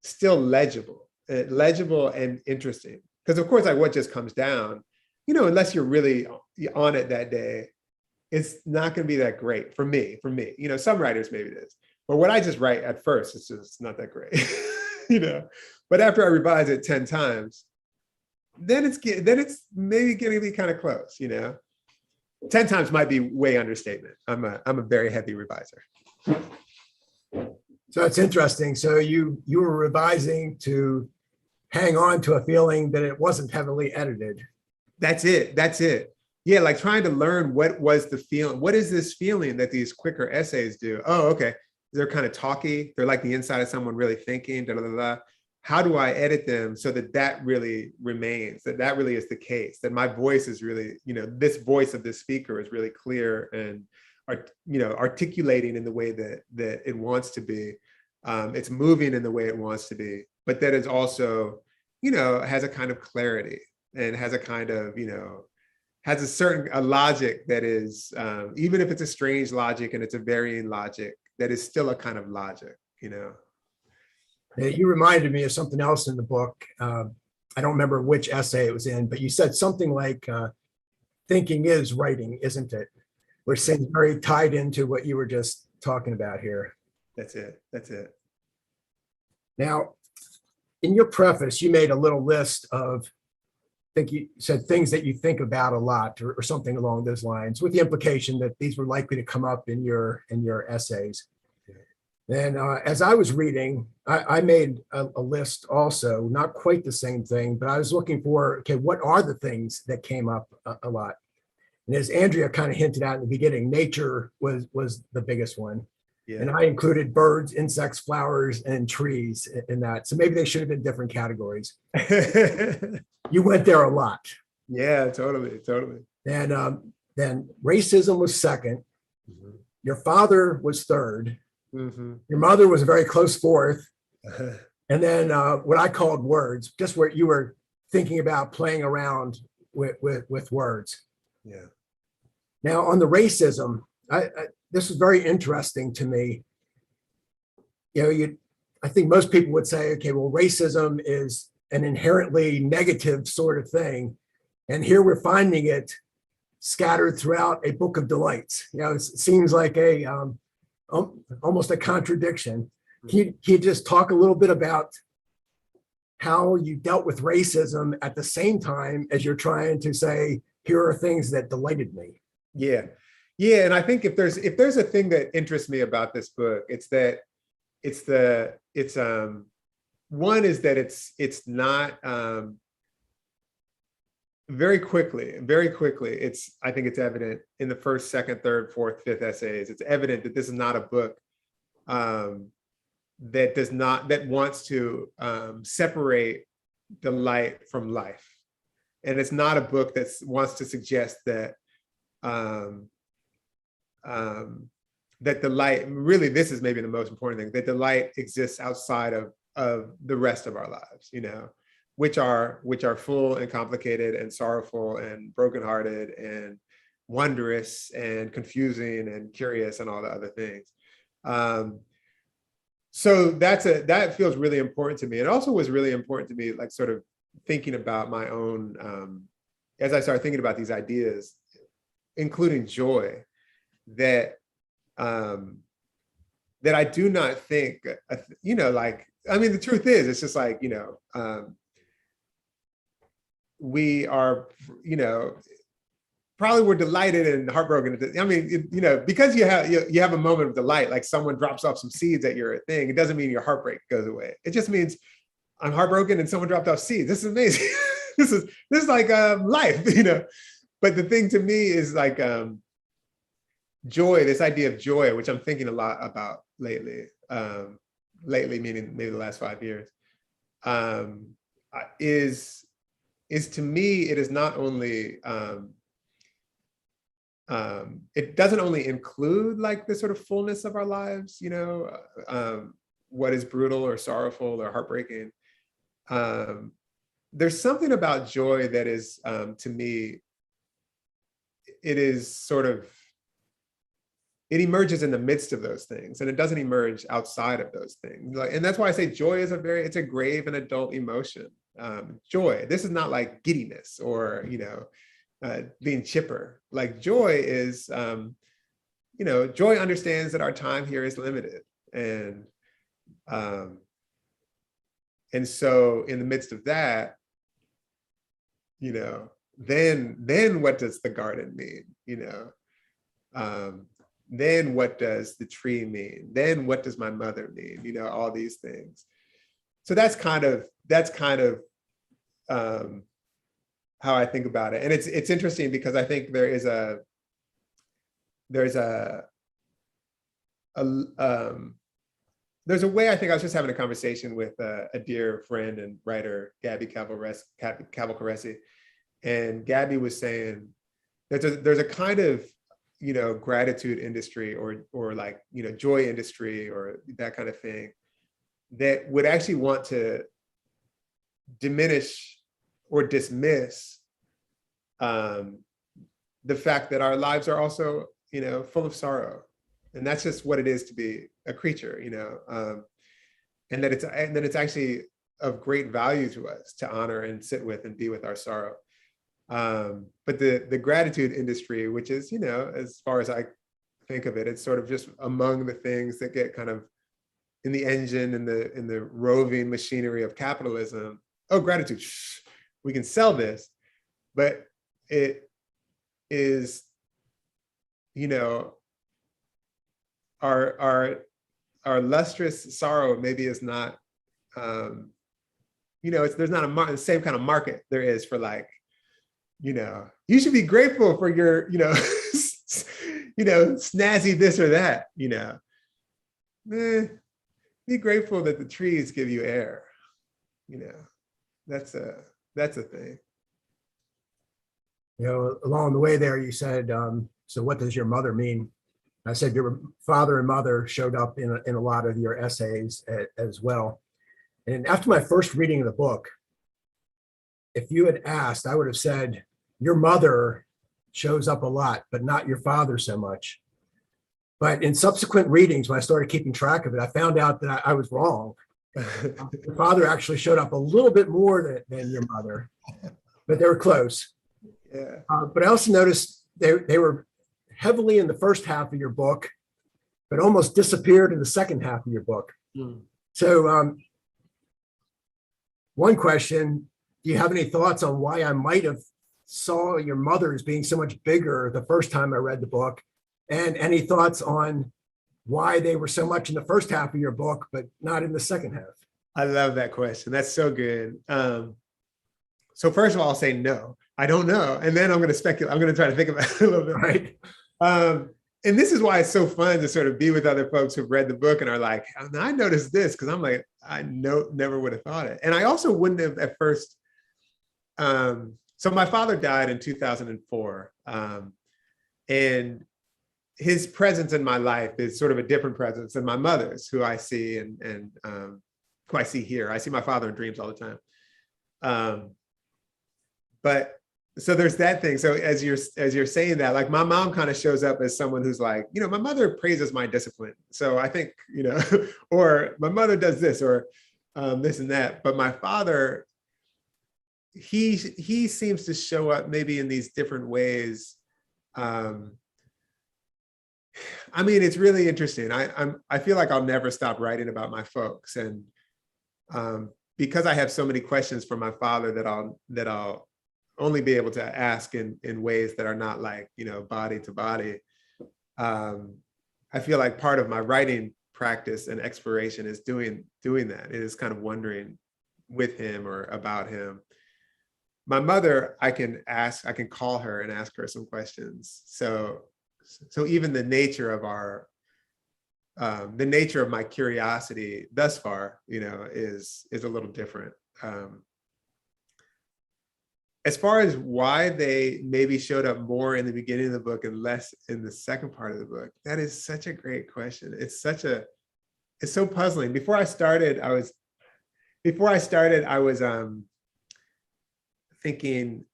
still legible and interesting. Because of course, like what just comes down, unless you're really on it that day, it's not going to be that great for me. Some writers, maybe it is. But what I just write at first, it's just not that great, But after I revise it 10 times, then it's maybe getting to be kind of close, 10 times might be way understatement. I'm a very heavy reviser. So it's interesting. So you were revising to hang on to a feeling that it wasn't heavily edited. That's it. Yeah, like trying to learn what was the feeling. What is this feeling that these quicker essays do? Oh, okay. They're kind of talky. They're like the inside of someone really thinking. Da, da, da, da. How do I edit them so that really remains, that really is the case, that my voice is really, this voice of this speaker is really clear and, articulating in the way that it wants to be. It's moving in the way it wants to be, but that is also, has a kind of clarity. And has a kind of, has a certain logic that is, even if it's a strange logic and it's a varying logic, that is still a kind of logic, You reminded me of something else in the book. I don't remember which essay it was in, but you said something like, thinking is writing, isn't it? Which seems very tied into what you were just talking about here. That's it. Now, in your preface, you made a little list of, I think you said things that you think about a lot, or something along those lines, with the implication that these were likely to come up in your essays. Then as I was reading, I made a list also, not quite the same thing, but I was looking for, okay, what are the things that came up a lot? And as Andrea kind of hinted at in the beginning, nature was the biggest one. Yeah. And I included birds, insects, flowers, and trees in that. So maybe they should have been different categories. You went there a lot. Yeah, totally. And then racism was second. Mm-hmm. Your father was third. Mm-hmm. Your mother was a very close fourth. And then what I called words, just where you were thinking about playing around with words. Yeah. Now on the racism, this was very interesting to me. I think most people would say, okay, well, racism is an inherently negative sort of thing. And here we're finding it scattered throughout a book of delights. It seems like almost a contradiction. Can you just talk a little bit about how you dealt with racism at the same time as you're trying to say, here are things that delighted me. Yeah. Yeah. And I think if there's a thing that interests me about this book, one is that it's not very quickly, I think it's evident in the first, second, third, fourth, fifth essays, it's evident that this is not a book that wants to separate delight from life. And it's not a book that wants to suggest that that delight, really, this is maybe the most important thing, that delight exists outside of the rest of our lives, you know, which are full and complicated and sorrowful and brokenhearted and wondrous and confusing and curious and all the other things. So that feels really important to me. It also was really important to me, like sort of thinking about my own, as I started thinking about these ideas, including joy, that I do not think, you know, like, I mean, the truth is, it's just like, you know, we are, you know, probably we're delighted and heartbroken. I mean, you know, because you have a moment of delight, like someone drops off some seeds at your thing, it doesn't mean your heartbreak goes away. It just means I'm heartbroken and someone dropped off seeds. This is amazing. this is like life, you know. But the thing to me is like joy, this idea of joy, which I'm thinking a lot about lately. Lately, meaning maybe the last 5 years, is to me, it is not only, it doesn't only include like the sort of fullness of our lives, you know, what is brutal or sorrowful or heartbreaking. There's something about joy that is, to me, it is sort of, it emerges in the midst of those things, and it doesn't emerge outside of those things. Like, and that's why I say joy is it's a grave and adult emotion. Joy, this is not like giddiness or, you know, being chipper. Like joy is, you know, joy understands that our time here is limited. And so in the midst of that, you know, then what does the garden mean? You know, then what does the tree mean? Then what does my mother mean? You know, all these things. So that's kind of how I think about it. And it's interesting because I think there's a way. I think I was just having a conversation with a dear friend and writer, Gabby Cavalcaresi, and Gabby was saying that there's a kind of, you know, gratitude industry or like, you know, joy industry or that kind of thing that would actually want to diminish or dismiss the fact that our lives are also, you know, full of sorrow. And that's just what it is to be a creature, you know, and that it's actually of great value to us to honor and sit with and be with our sorrow. But the gratitude industry, which is, you know, as far as I think of it, it's sort of just among the things that get kind of in the engine, in the roving machinery of capitalism. Oh, gratitude, we can sell this, but it is, you know, our lustrous sorrow maybe is not, you know, there's not the same kind of market there is for like, you know, you should be grateful for your, you know, you know, snazzy this or that, you know. Be grateful that the trees give you air, you know. That's a thing. You know, along the way there, you said, so what does your mother mean? I said your father and mother showed up in a lot of your essays as well. And after my first reading of the book, if you had asked, I would have said, your mother shows up a lot, but not your father so much. But in subsequent readings, when I started keeping track of it, I found out that I was wrong. Your father actually showed up a little bit more than your mother, but they were close. Yeah. But I also noticed they were heavily in the first half of your book, but almost disappeared in the second half of your book. So one question, do you have any thoughts on why I might have saw your mother as being so much bigger the first time I read the book? And any thoughts on why they were so much in the first half of your book, but not in the second half? I love that question. That's so good. So first of all, I'll say no, I don't know. And then I'm going to speculate. I'm going to try to think about it a little bit. Right. And this is why it's so fun to sort of be with other folks who've read the book and are like, I noticed this, because I'm like, I never would have thought it. And I also wouldn't have at first. So my father died in 2004. And his presence in my life is sort of a different presence than my mother's, who I see and who I see here. I see my father in dreams all the time. But so there's that thing. So as you're saying that, like my mom kind of shows up as someone who's like, my mother praises my discipline. So I think, or my mother does this or this and that. But my father, he seems to show up maybe in these different ways. I mean, it's really interesting. I feel like I'll never stop writing about my folks, and because I have so many questions for my father that I'll only be able to ask in ways that are not like body to body. I feel like part of my writing practice and exploration is doing that. It is kind of wondering with him or about him. My mother, I can call her and ask her some questions. So even the nature of the nature of my curiosity thus far, is a little different. As far as why they maybe showed up more in the beginning of the book and less in the second part of the book, that is such a great question. It's so puzzling. Before I started, I was thinking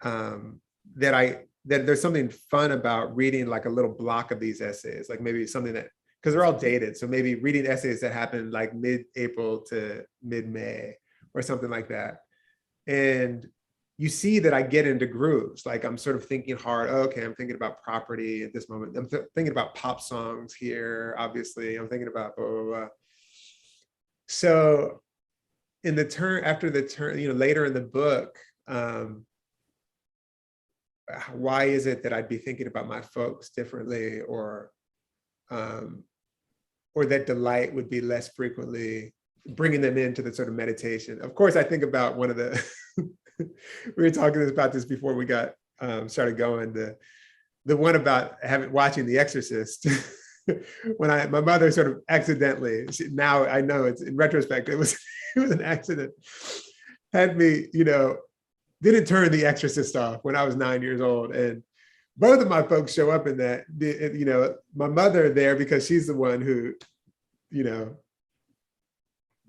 that there's something fun about reading like a little block of these essays, like maybe something that, because they're all dated. So maybe reading essays that happened like mid-April to mid-May or something like that. And you see that I get into grooves. Like I'm sort of thinking hard. Oh, okay, I'm thinking about property at this moment. I'm thinking about pop songs here. Obviously, I'm thinking about blah, blah, blah. So after the turn, later in the book, why is it that I'd be thinking about my folks differently, or that delight would be less frequently bringing them into the sort of meditation? Of course, I think about one of the, we were talking about this before we got started going, the one about watching The Exorcist. When my mother sort of accidentally, now I know it's in retrospect, it was an accident, had me, didn't turn The Exorcist off when I was 9 years old. And both of my folks show up in that, my mother there because she's the one who,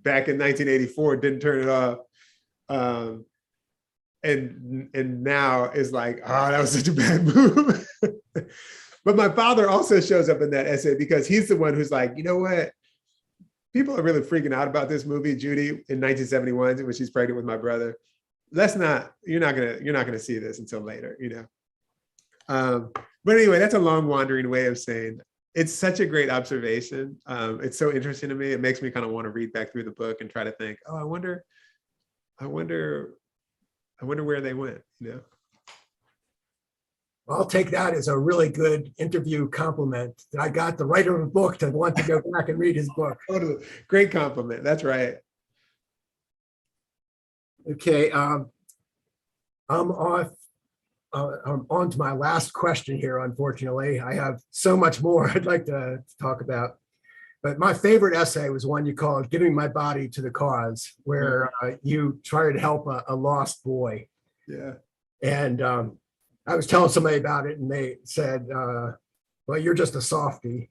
back in 1984 didn't turn it off. And now is like, oh, that was such a bad move. But my father also shows up in that essay because he's the one who's like, you know what? People are really freaking out about this movie, Judy, in 1971, when she's pregnant with my brother. You're not gonna see this until later, But anyway, that's a long wandering way of saying it's such a great observation. It's so interesting to me. It makes me kind of want to read back through the book and try to think, oh, I wonder where they went, I'll take that as a really good interview compliment that I got the writer of a book to want to go back and read his book. Totally. Great compliment. That's right. Okay. I'm on to my last question here. Unfortunately, I have so much more I'd like to talk about. But my favorite essay was one you called "Giving My Body to the Cause," where you try to help a lost boy. Yeah. And I was telling somebody about it, and they said, well, you're just a softie.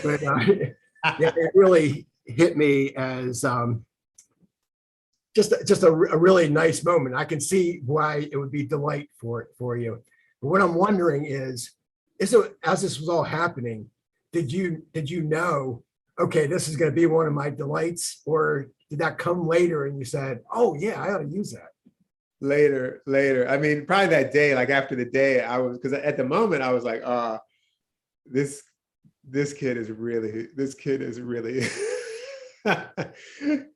But yeah, it really hit me as just a really nice moment. I can see why it would be delight for you. But what I'm wondering is it, as this was all happening, did you know, okay, this is going to be one of my delights, or did that come later and you said, oh yeah, I ought to use that? Later. I mean, probably that day, like after the day, because at the moment I was like, this kid is really,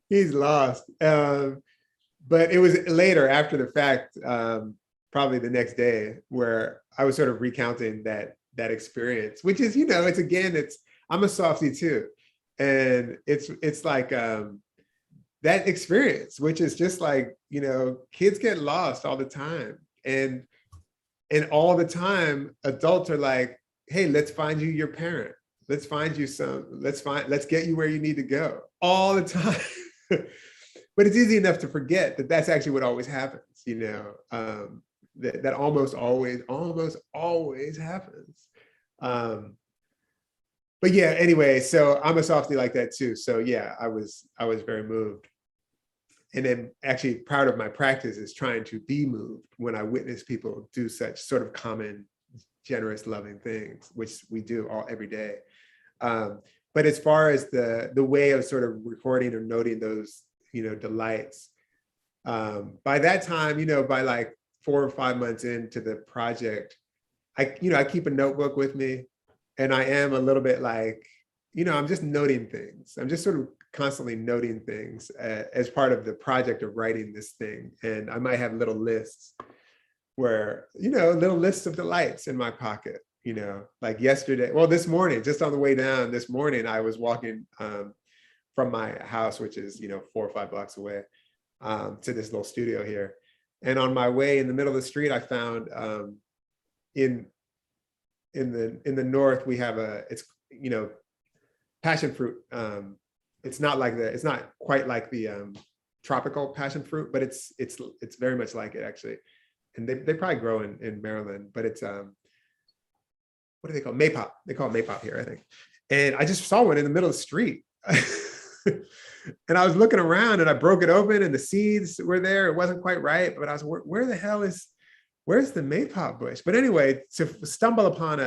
he's lost. But it was later after the fact, probably the next day, where I was sort of recounting that experience, which is, I'm a softie too. And it's like that experience, which is just like, kids get lost all the time. And all the time, adults are like, hey, let's find you your parent. Let's find you let's get you where you need to go all the time. But it's easy enough to forget that that's actually what always happens, that almost always happens. But yeah, anyway, so I'm a softie like that too. So yeah, I was very moved. And then actually part of my practice is trying to be moved when I witness people do such sort of common, generous, loving things, which we do every day. But as far as the way of sort of recording or noting those, delights, by that time, by like 4 or 5 months into the project, I keep a notebook with me, and I am a little bit like, I'm just noting things. I'm just sort of constantly noting things as part of the project of writing this thing. And I might have little lists where, little lists of delights in my pocket, like yesterday, this morning, just on the way down this morning, I was walking from my house, which is, 4 or 5 blocks away, to this little studio here. And on my way in the middle of the street, I found in the north, we have it's passion fruit. It's not quite like the tropical passion fruit, but it's very much like it actually. And they probably grow in Maryland, but it's what do they call it? Maypop? They call it Maypop here, I think. And I just saw one in the middle of the street. And I was looking around and I broke it open and the seeds were there. It wasn't quite right, but I was, where's the Maypop bush? But anyway, to stumble upon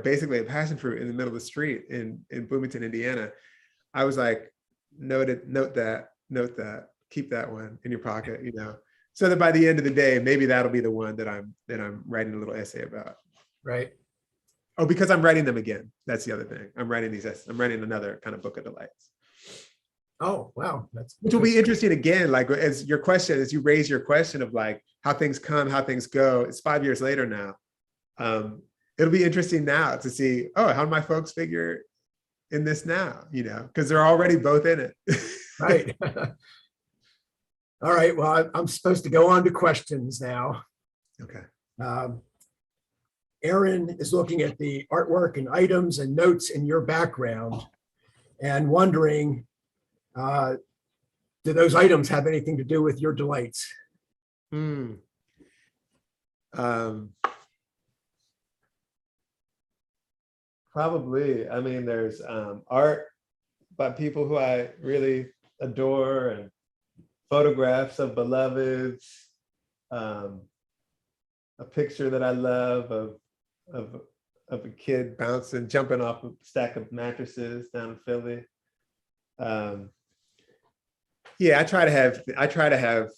basically a passion fruit in the middle of the street in Bloomington, Indiana, I was like, note that, keep that one in your pocket, so that by the end of the day, maybe that'll be the one that I'm writing a little essay about. Right. Oh, because I'm writing them again. That's the other thing. I'm writing these essays. I'm writing another kind of book of delights. Oh, wow. Which will be interesting again, like as you raise your question of like how things come, how things go. It's 5 years later now. It'll be interesting now to see, how do my folks figure in this now, because they're already both in it. Right. All right. Well, I'm supposed to go on to questions now. Okay. Aaron is looking at the artwork and items and notes in your background and wondering, do those items have anything to do with your delights? Probably. I mean, there's art by people who I really adore and photographs of beloveds, a picture that I love of a kid jumping off a stack of mattresses down in Philly. I try to have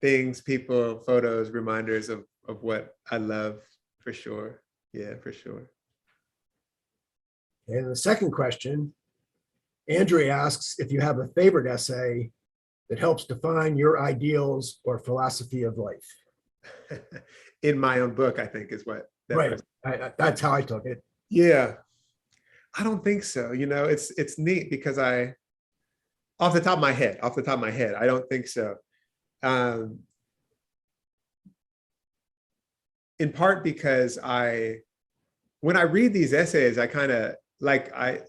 things, people, photos, reminders of what I love, for sure. Yeah, for sure. And the second question, Andrea asks if you have a favorite essay that helps define your ideals or philosophy of life. In my own book, I think is what. Right. That's how I took it. Yeah. I don't think so. It's neat because off the top of my head, I don't think so. In part because when I read these essays, I kind of like, I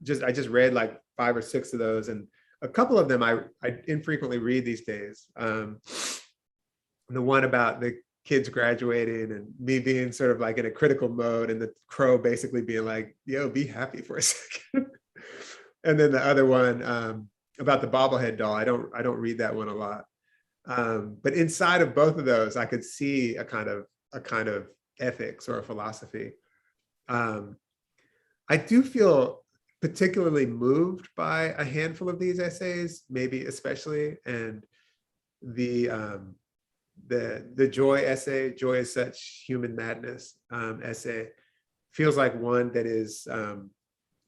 just read like 5 or 6 of those, and a couple of them I infrequently read these days. The one about the kids graduating and me being sort of like in a critical mode, and the crow basically being like, yo, be happy for a second. And then the other one about the bobblehead doll, I don't read that one a lot. But inside of both of those, I could see a kind of ethics or a philosophy. I do feel particularly moved by a handful of these essays, maybe especially, and the joy essay, Joy is Such Human Madness essay, feels like one that is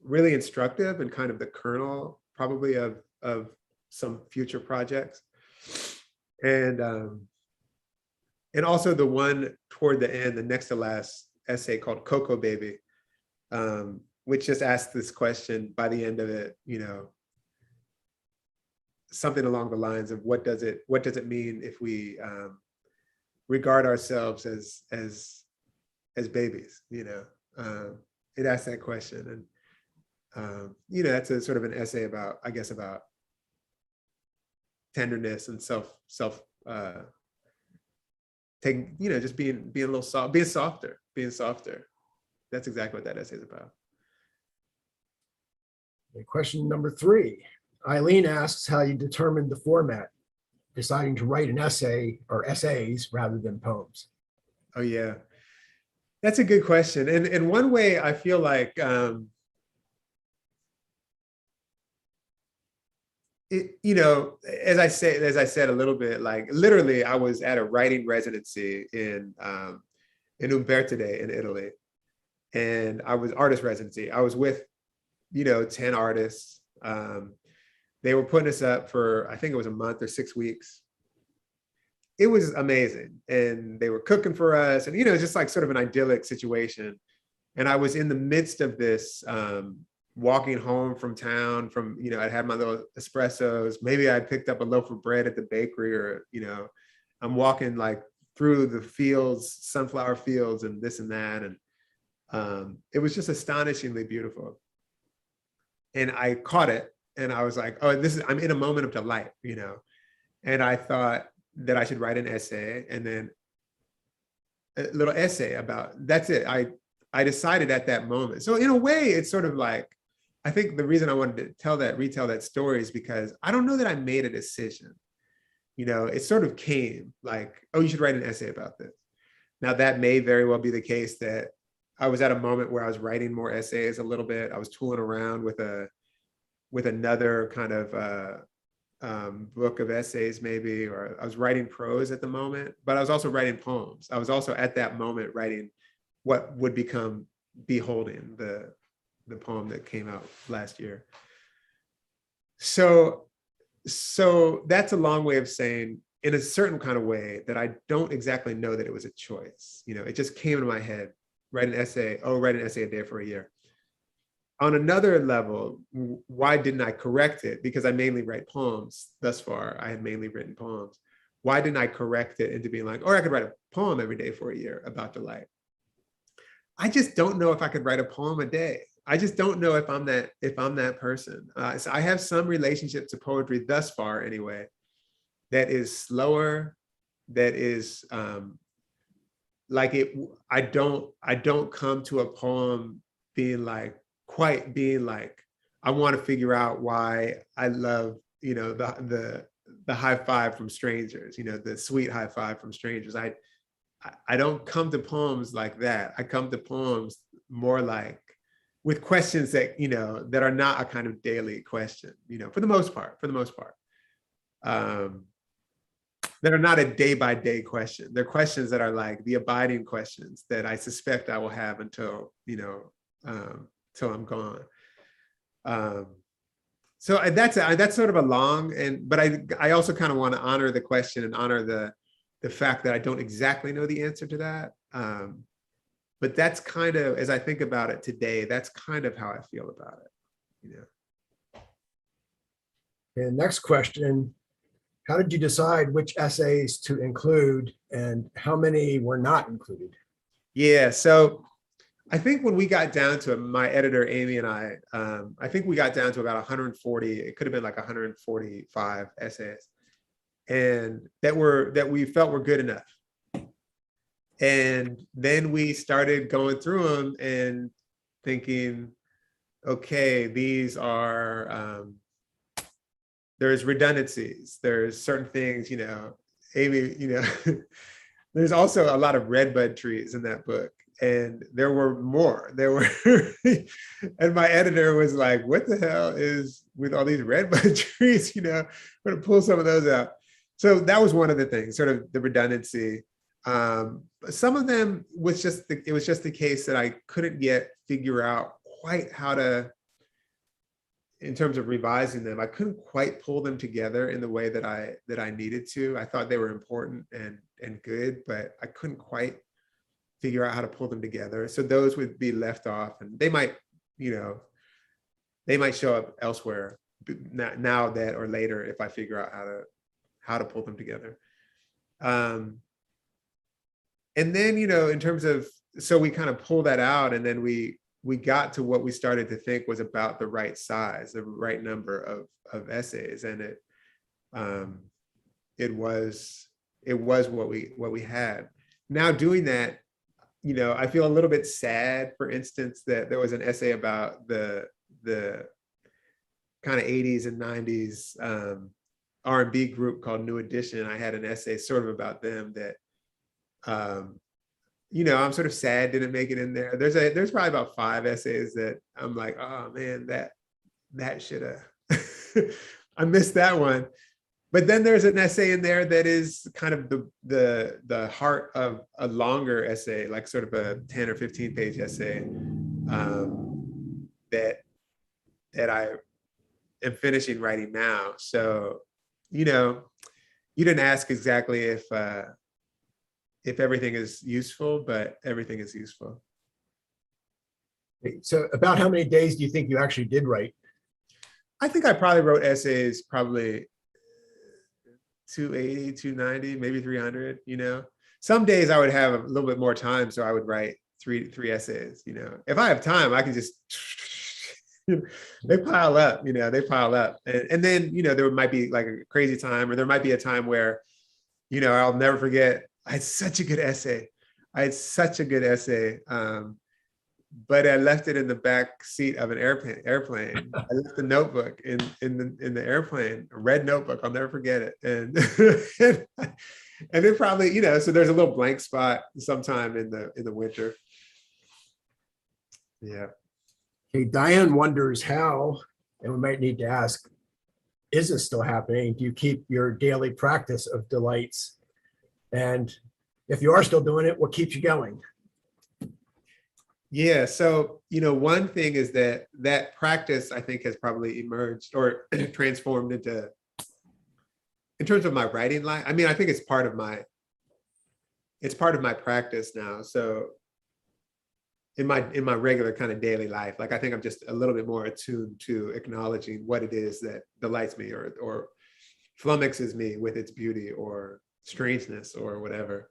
really instructive and kind of the kernel probably of some future projects. And also the one toward the end, the next to last essay called Cocoa Baby, which just asks this question by the end of it, something along the lines of what does it mean if we regard ourselves as babies, it asks that question. And that's a sort of an essay about, I guess, about tenderness and self taking, just being a little soft, being softer. That's exactly what that essay is about. Okay, question number 3. Eileen asks how you determined the format, deciding to write an essay or essays rather than poems. Oh yeah, that's a good question. And in one way, I feel like as I said a little bit, like literally, I was at a writing residency in Umbertide in Italy, and I was artist residency. I was with 10 artists. They were putting us up for, I think it was a month or 6 weeks. It was amazing. And they were cooking for us and, just like sort of an idyllic situation. And I was in the midst of this, walking home from town from, I'd had my little espressos. Maybe I picked up a loaf of bread at the bakery or, I'm walking like through the fields, sunflower fields and this and that. And it was just astonishingly beautiful. And I caught it. And I was like, oh, I'm in a moment of delight, and I thought that I should write an essay and then a little essay about, that's it. I decided at that moment. So in a way, it's sort of like, I think the reason I wanted to retell that story is because I don't know that I made a decision. It sort of came like, oh, you should write an essay about this. Now that may very well be the case that I was at a moment where I was writing more essays a little bit. I was tooling around with another kind of book of essays maybe, or I was writing prose at the moment, but I was also writing poems. I was also at that moment writing what would become Beholding, the poem that came out last year. So that's a long way of saying, in a certain kind of way, that I don't exactly know that it was a choice. It just came into my head, write an essay a day for a year. On another level, why didn't I correct it? Because I mainly write poems thus far. I had mainly written poems. Why didn't I correct it into being like, or I could write a poem every day for a year about delight? I just don't know if I could write a poem a day. I just don't know if I'm that person. So I have some relationship to poetry thus far anyway, that is slower, that is like it. I don't come to a poem being like, I want to figure out why I love, the high five from strangers, the sweet high five from strangers. I don't come to poems like that. I come to poems more like with questions that, that are not a kind of daily question, for the most part, that are not a day by day question. They're questions that are like the abiding questions that I suspect I will have until, till I'm gone. So that's sort of a long, but I also kind of want to honor the question and honor the fact that I don't exactly know the answer to that. But that's kind of, as I think about it today, that's kind of how I feel about it. And next question, how did you decide which essays to include and how many were not included? Yeah, so I think when we got down to it, my editor, Amy, and I think we got down to about 140, it could have been like 145 essays, and that we felt were good enough. And then we started going through them and thinking, okay, these are, there's redundancies, there's certain things, Amy, there's also a lot of redbud trees in that book. And there were more. And my editor was like, what the hell is with all these redbud trees? I'm going to pull some of those out. So that was one of the things, sort of the redundancy. Some of them was it was just the case that I couldn't yet figure out quite how to, in terms of revising them, I couldn't quite pull them together in the way that I needed to. I thought they were important and good, but I couldn't quite figure out how to pull them together. So those would be left off, and they might, you know, they might show up elsewhere now that or later if I figure out how to pull them together. And then, you know, in terms of, so we kind of pull that out, and then we got to what we started to think was about the right size, the right number of essays, and it was what we had. Now doing that, you know, I feel a little bit sad, for instance, that there was an essay about the kind of 80s and 90s R&B group called New Edition. I had an essay sort of about them that, you know, I'm sort of sad didn't make it in there. There's probably about 5 essays that I'm like, oh man, that should have, I missed that one. But then there's an essay in there that is kind of the heart of a longer essay, like sort of a 10 or 15 page essay that I am finishing writing now. So, you know, you didn't ask exactly if everything is useful, but everything is useful. So about how many days do you think you actually did write? I think I probably wrote essays probably 280, 290, maybe 300, you know. Some days I would have a little bit more time, so I would write three essays, you know. If I have time, I can just, they pile up, you know, they pile up. And then, you know, there might be like a crazy time, or there might be a time where, you know, I'll never forget, I had such a good essay. But I left it in the back seat of an airplane. I left the notebook in the airplane, a red notebook. I'll never forget it. And and then probably, you know, so there's a little blank spot sometime in the winter. Yeah. Okay, Diane wonders how, and we might need to ask, is this still happening? Do you keep your daily practice of delights? And if you are still doing it, what keeps you going? Yeah, so, you know, one thing is that practice, I think, has probably emerged or transformed into, in terms of my writing life. I mean, I think it's part of my practice now. So in my regular kind of daily life, like, I think I'm just a little bit more attuned to acknowledging what it is that delights me or flummoxes me with its beauty or strangeness or whatever.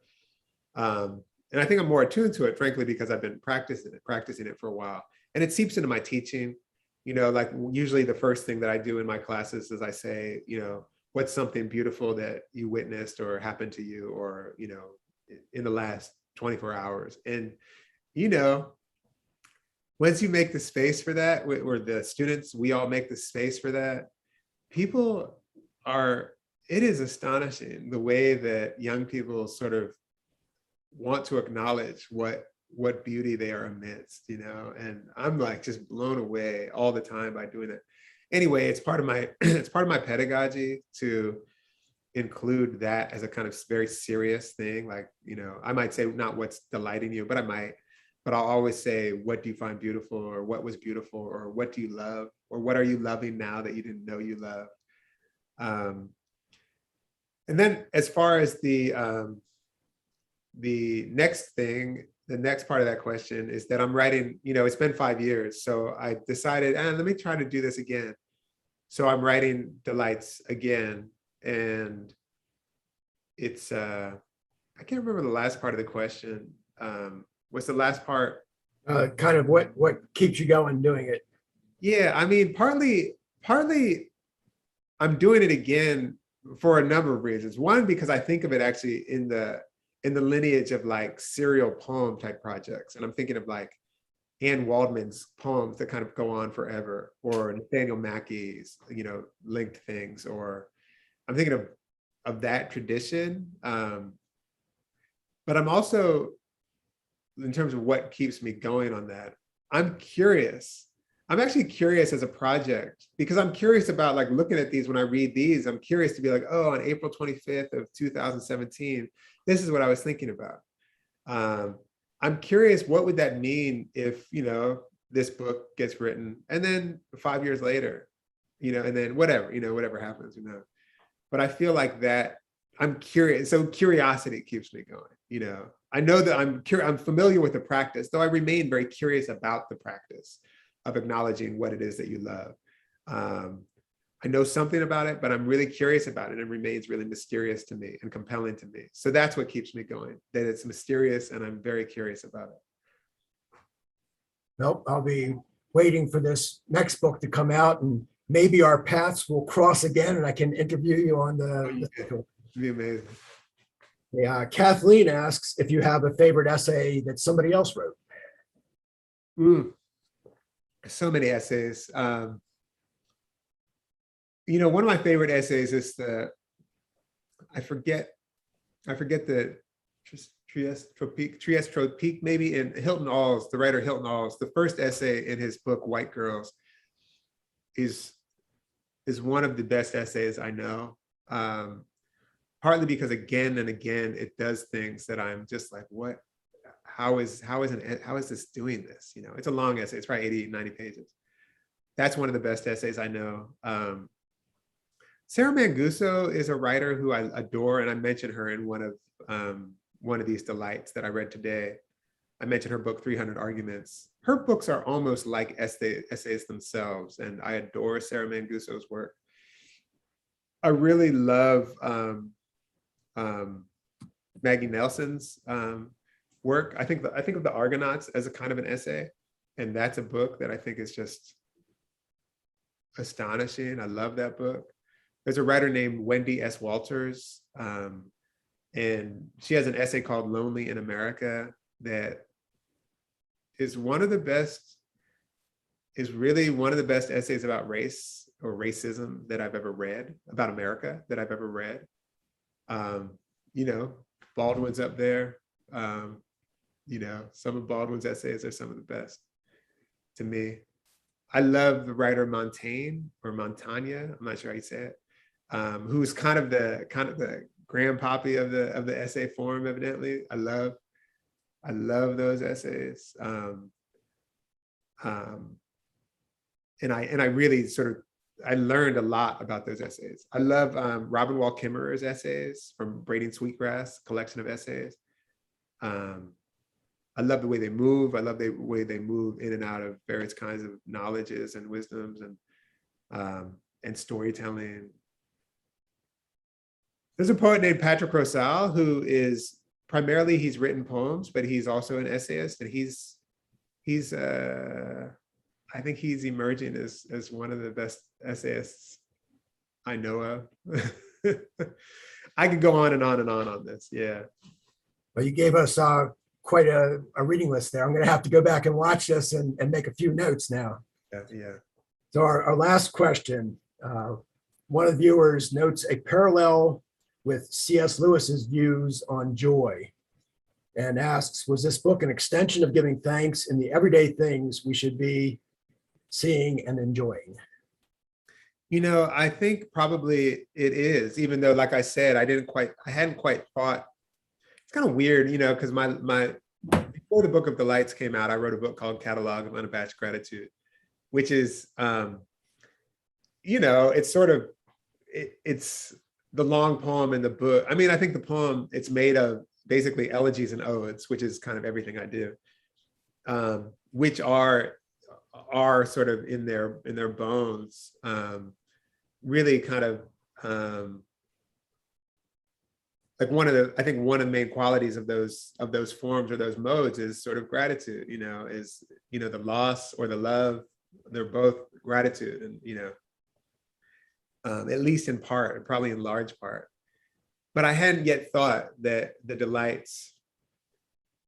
And I think I'm more attuned to it, frankly, because I've been practicing it for a while. And it seeps into my teaching. You know, like, usually the first thing that I do in my classes is I say, you know, what's something beautiful that you witnessed or happened to you, or, you know, in the last 24 hours. And, you know, once you make the space for that, or the students, we all make the space for that, it is astonishing the way that young people sort of want to acknowledge what beauty they are amidst, you know. And I'm like just blown away all the time by doing it. Anyway, it's part of my it's part of my pedagogy to include that as a kind of very serious thing. Like, you know, I might say not what's delighting you, but I'll always say, what do you find beautiful, or what was beautiful, or what do you love, or what are you loving now that you didn't know you loved. And then as far as the next part of that question is that I'm writing, you know, it's been 5 years. So I decided, let me try to do this again. So I'm writing Delights again. And it's, I can't remember the last part of the question. What's the last part? Kind of what keeps you going doing it? Yeah, I mean, partly I'm doing it again for a number of reasons. One, because I think of it actually in the lineage of like serial poem type projects. And I'm thinking of like Anne Waldman's poems that kind of go on forever, or Nathaniel Mackey's, you know, linked things, or I'm thinking of that tradition. But I'm also, in terms of what keeps me going on that, I'm curious. I'm actually curious as a project, because I'm curious about, like, looking at these. When I read these, I'm curious to be like, oh, on April 25th of 2017, this is what I was thinking about. I'm curious, what would that mean if, you know, this book gets written, and then 5 years later, and then whatever happens, But I feel like that I'm curious. So curiosity keeps me going, I know that I'm familiar with the practice, though I remain very curious about the practice of acknowledging what it is that you love. I know something about it, but I'm really curious about it and remains really mysterious to me and compelling to me. So that's what keeps me going, that it's mysterious and I'm very curious about it. Nope, I'll be waiting for this next book to come out, and maybe our paths will cross again and I can interview you on the It'd be amazing. Yeah, Kathleen asks if you have a favorite essay that somebody else wrote. So many essays. One of my favorite essays is I forget the Trieste Tropique, maybe, in Hilton Alls, the writer Hilton Alls. The first essay in his book, White Girls, is one of the best essays I know. Partly because again and again, it does things that I'm just like, what? How is this doing this? It's a long essay. It's probably 80, 90 pages. That's one of the best essays I know. Sarah Manguso is a writer who I adore, and I mentioned her in one of these delights that I read today. I mentioned her book, 300 Arguments. Her books are almost like essays themselves, and I adore Sarah Manguso's work. I really love Maggie Nelson's work. I think of the Argonauts as a kind of an essay, and that's a book that I think is just astonishing. I love that book. There's a writer named Wendy S. Walters, and she has an essay called Lonely in America that is really one of the best essays about race or racism that I've ever read, about America that I've ever read. Baldwin's up there. Some of Baldwin's essays are some of the best to me. I love the writer Montaigne, I'm not sure how you say it, who's kind of the grandpappy of the essay form, evidently. I love those essays. And I really I learned a lot about those essays. I love Robin Wall Kimmerer's essays from Braiding Sweetgrass, collection of essays. I love the way they move. I love the way they move in and out of various kinds of knowledges and wisdoms and storytelling. There's a poet named Patrick Rosale who is primarily, he's written poems, but he's also an essayist, and he's I think he's emerging as one of the best essayists I know of. I could go on and on and on this. Yeah. Well, you gave us quite a reading list there. I'm going to have to go back and watch this and make a few notes now. Yeah. So our last question, one of the viewers notes a parallel with C.S. Lewis's views on joy and asks, was this book an extension of giving thanks in the everyday things we should be seeing and enjoying? I think probably it is, even though, like I said, I hadn't quite thought. It's kind of weird, because my before the Book of Delights came out, I wrote a book called Catalog of Unabashed Gratitude, which is, it's it's the long poem in the book. I mean, I think the poem, it's made of basically elegies and odes, which is kind of everything I do, which are sort of in their bones, really kind of like one of the main qualities of those forms or those modes is sort of gratitude, is the loss or the love, they're both gratitude, and at least in part, probably in large part. But I hadn't yet thought that the delights,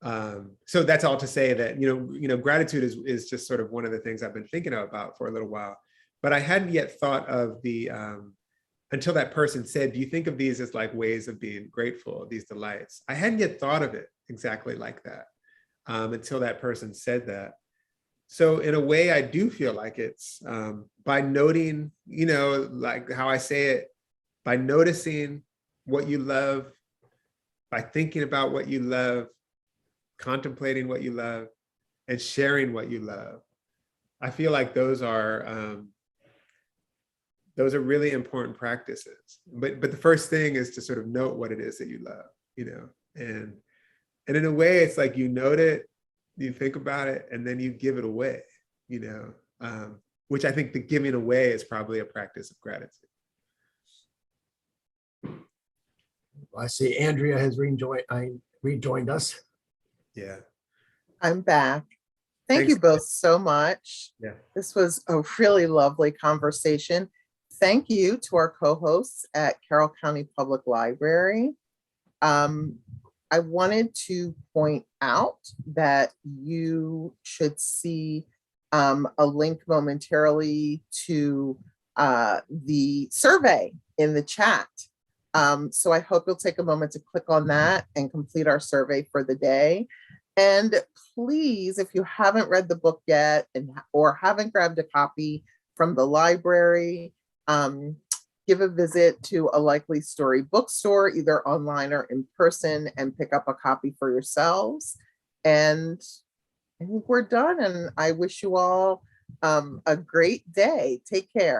so that's all to say that gratitude is just sort of one of the things I've been thinking about for a little while. But I hadn't yet thought of the until that person said, do you think of these as like ways of being grateful, these delights? I hadn't yet thought of it exactly like that until that person said that. So in a way, I do feel like it's by noting, like how I say it, by noticing what you love, by thinking about what you love, contemplating what you love, and sharing what you love. I feel like those are those are really important practices. But the first thing is to sort of note what it is that you love, and in a way, it's like you note it, you think about it, and then you give it away, which I think the giving away is probably a practice of gratitude. I see Andrea has rejoined us. Yeah. I'm back. Thank Thanks. you both so much. Yeah. This was a really lovely conversation. Thank you to our co-hosts at Carroll County Public Library. I wanted to point out that you should see a link momentarily to the survey in the chat. So I hope you'll take a moment to click on that and complete our survey for the day. And please, if you haven't read the book yet or haven't grabbed a copy from the library, give a visit to a Likely Story bookstore, either online or in person, and pick up a copy for yourselves. And I think we're done. And I wish you all a great day. Take care.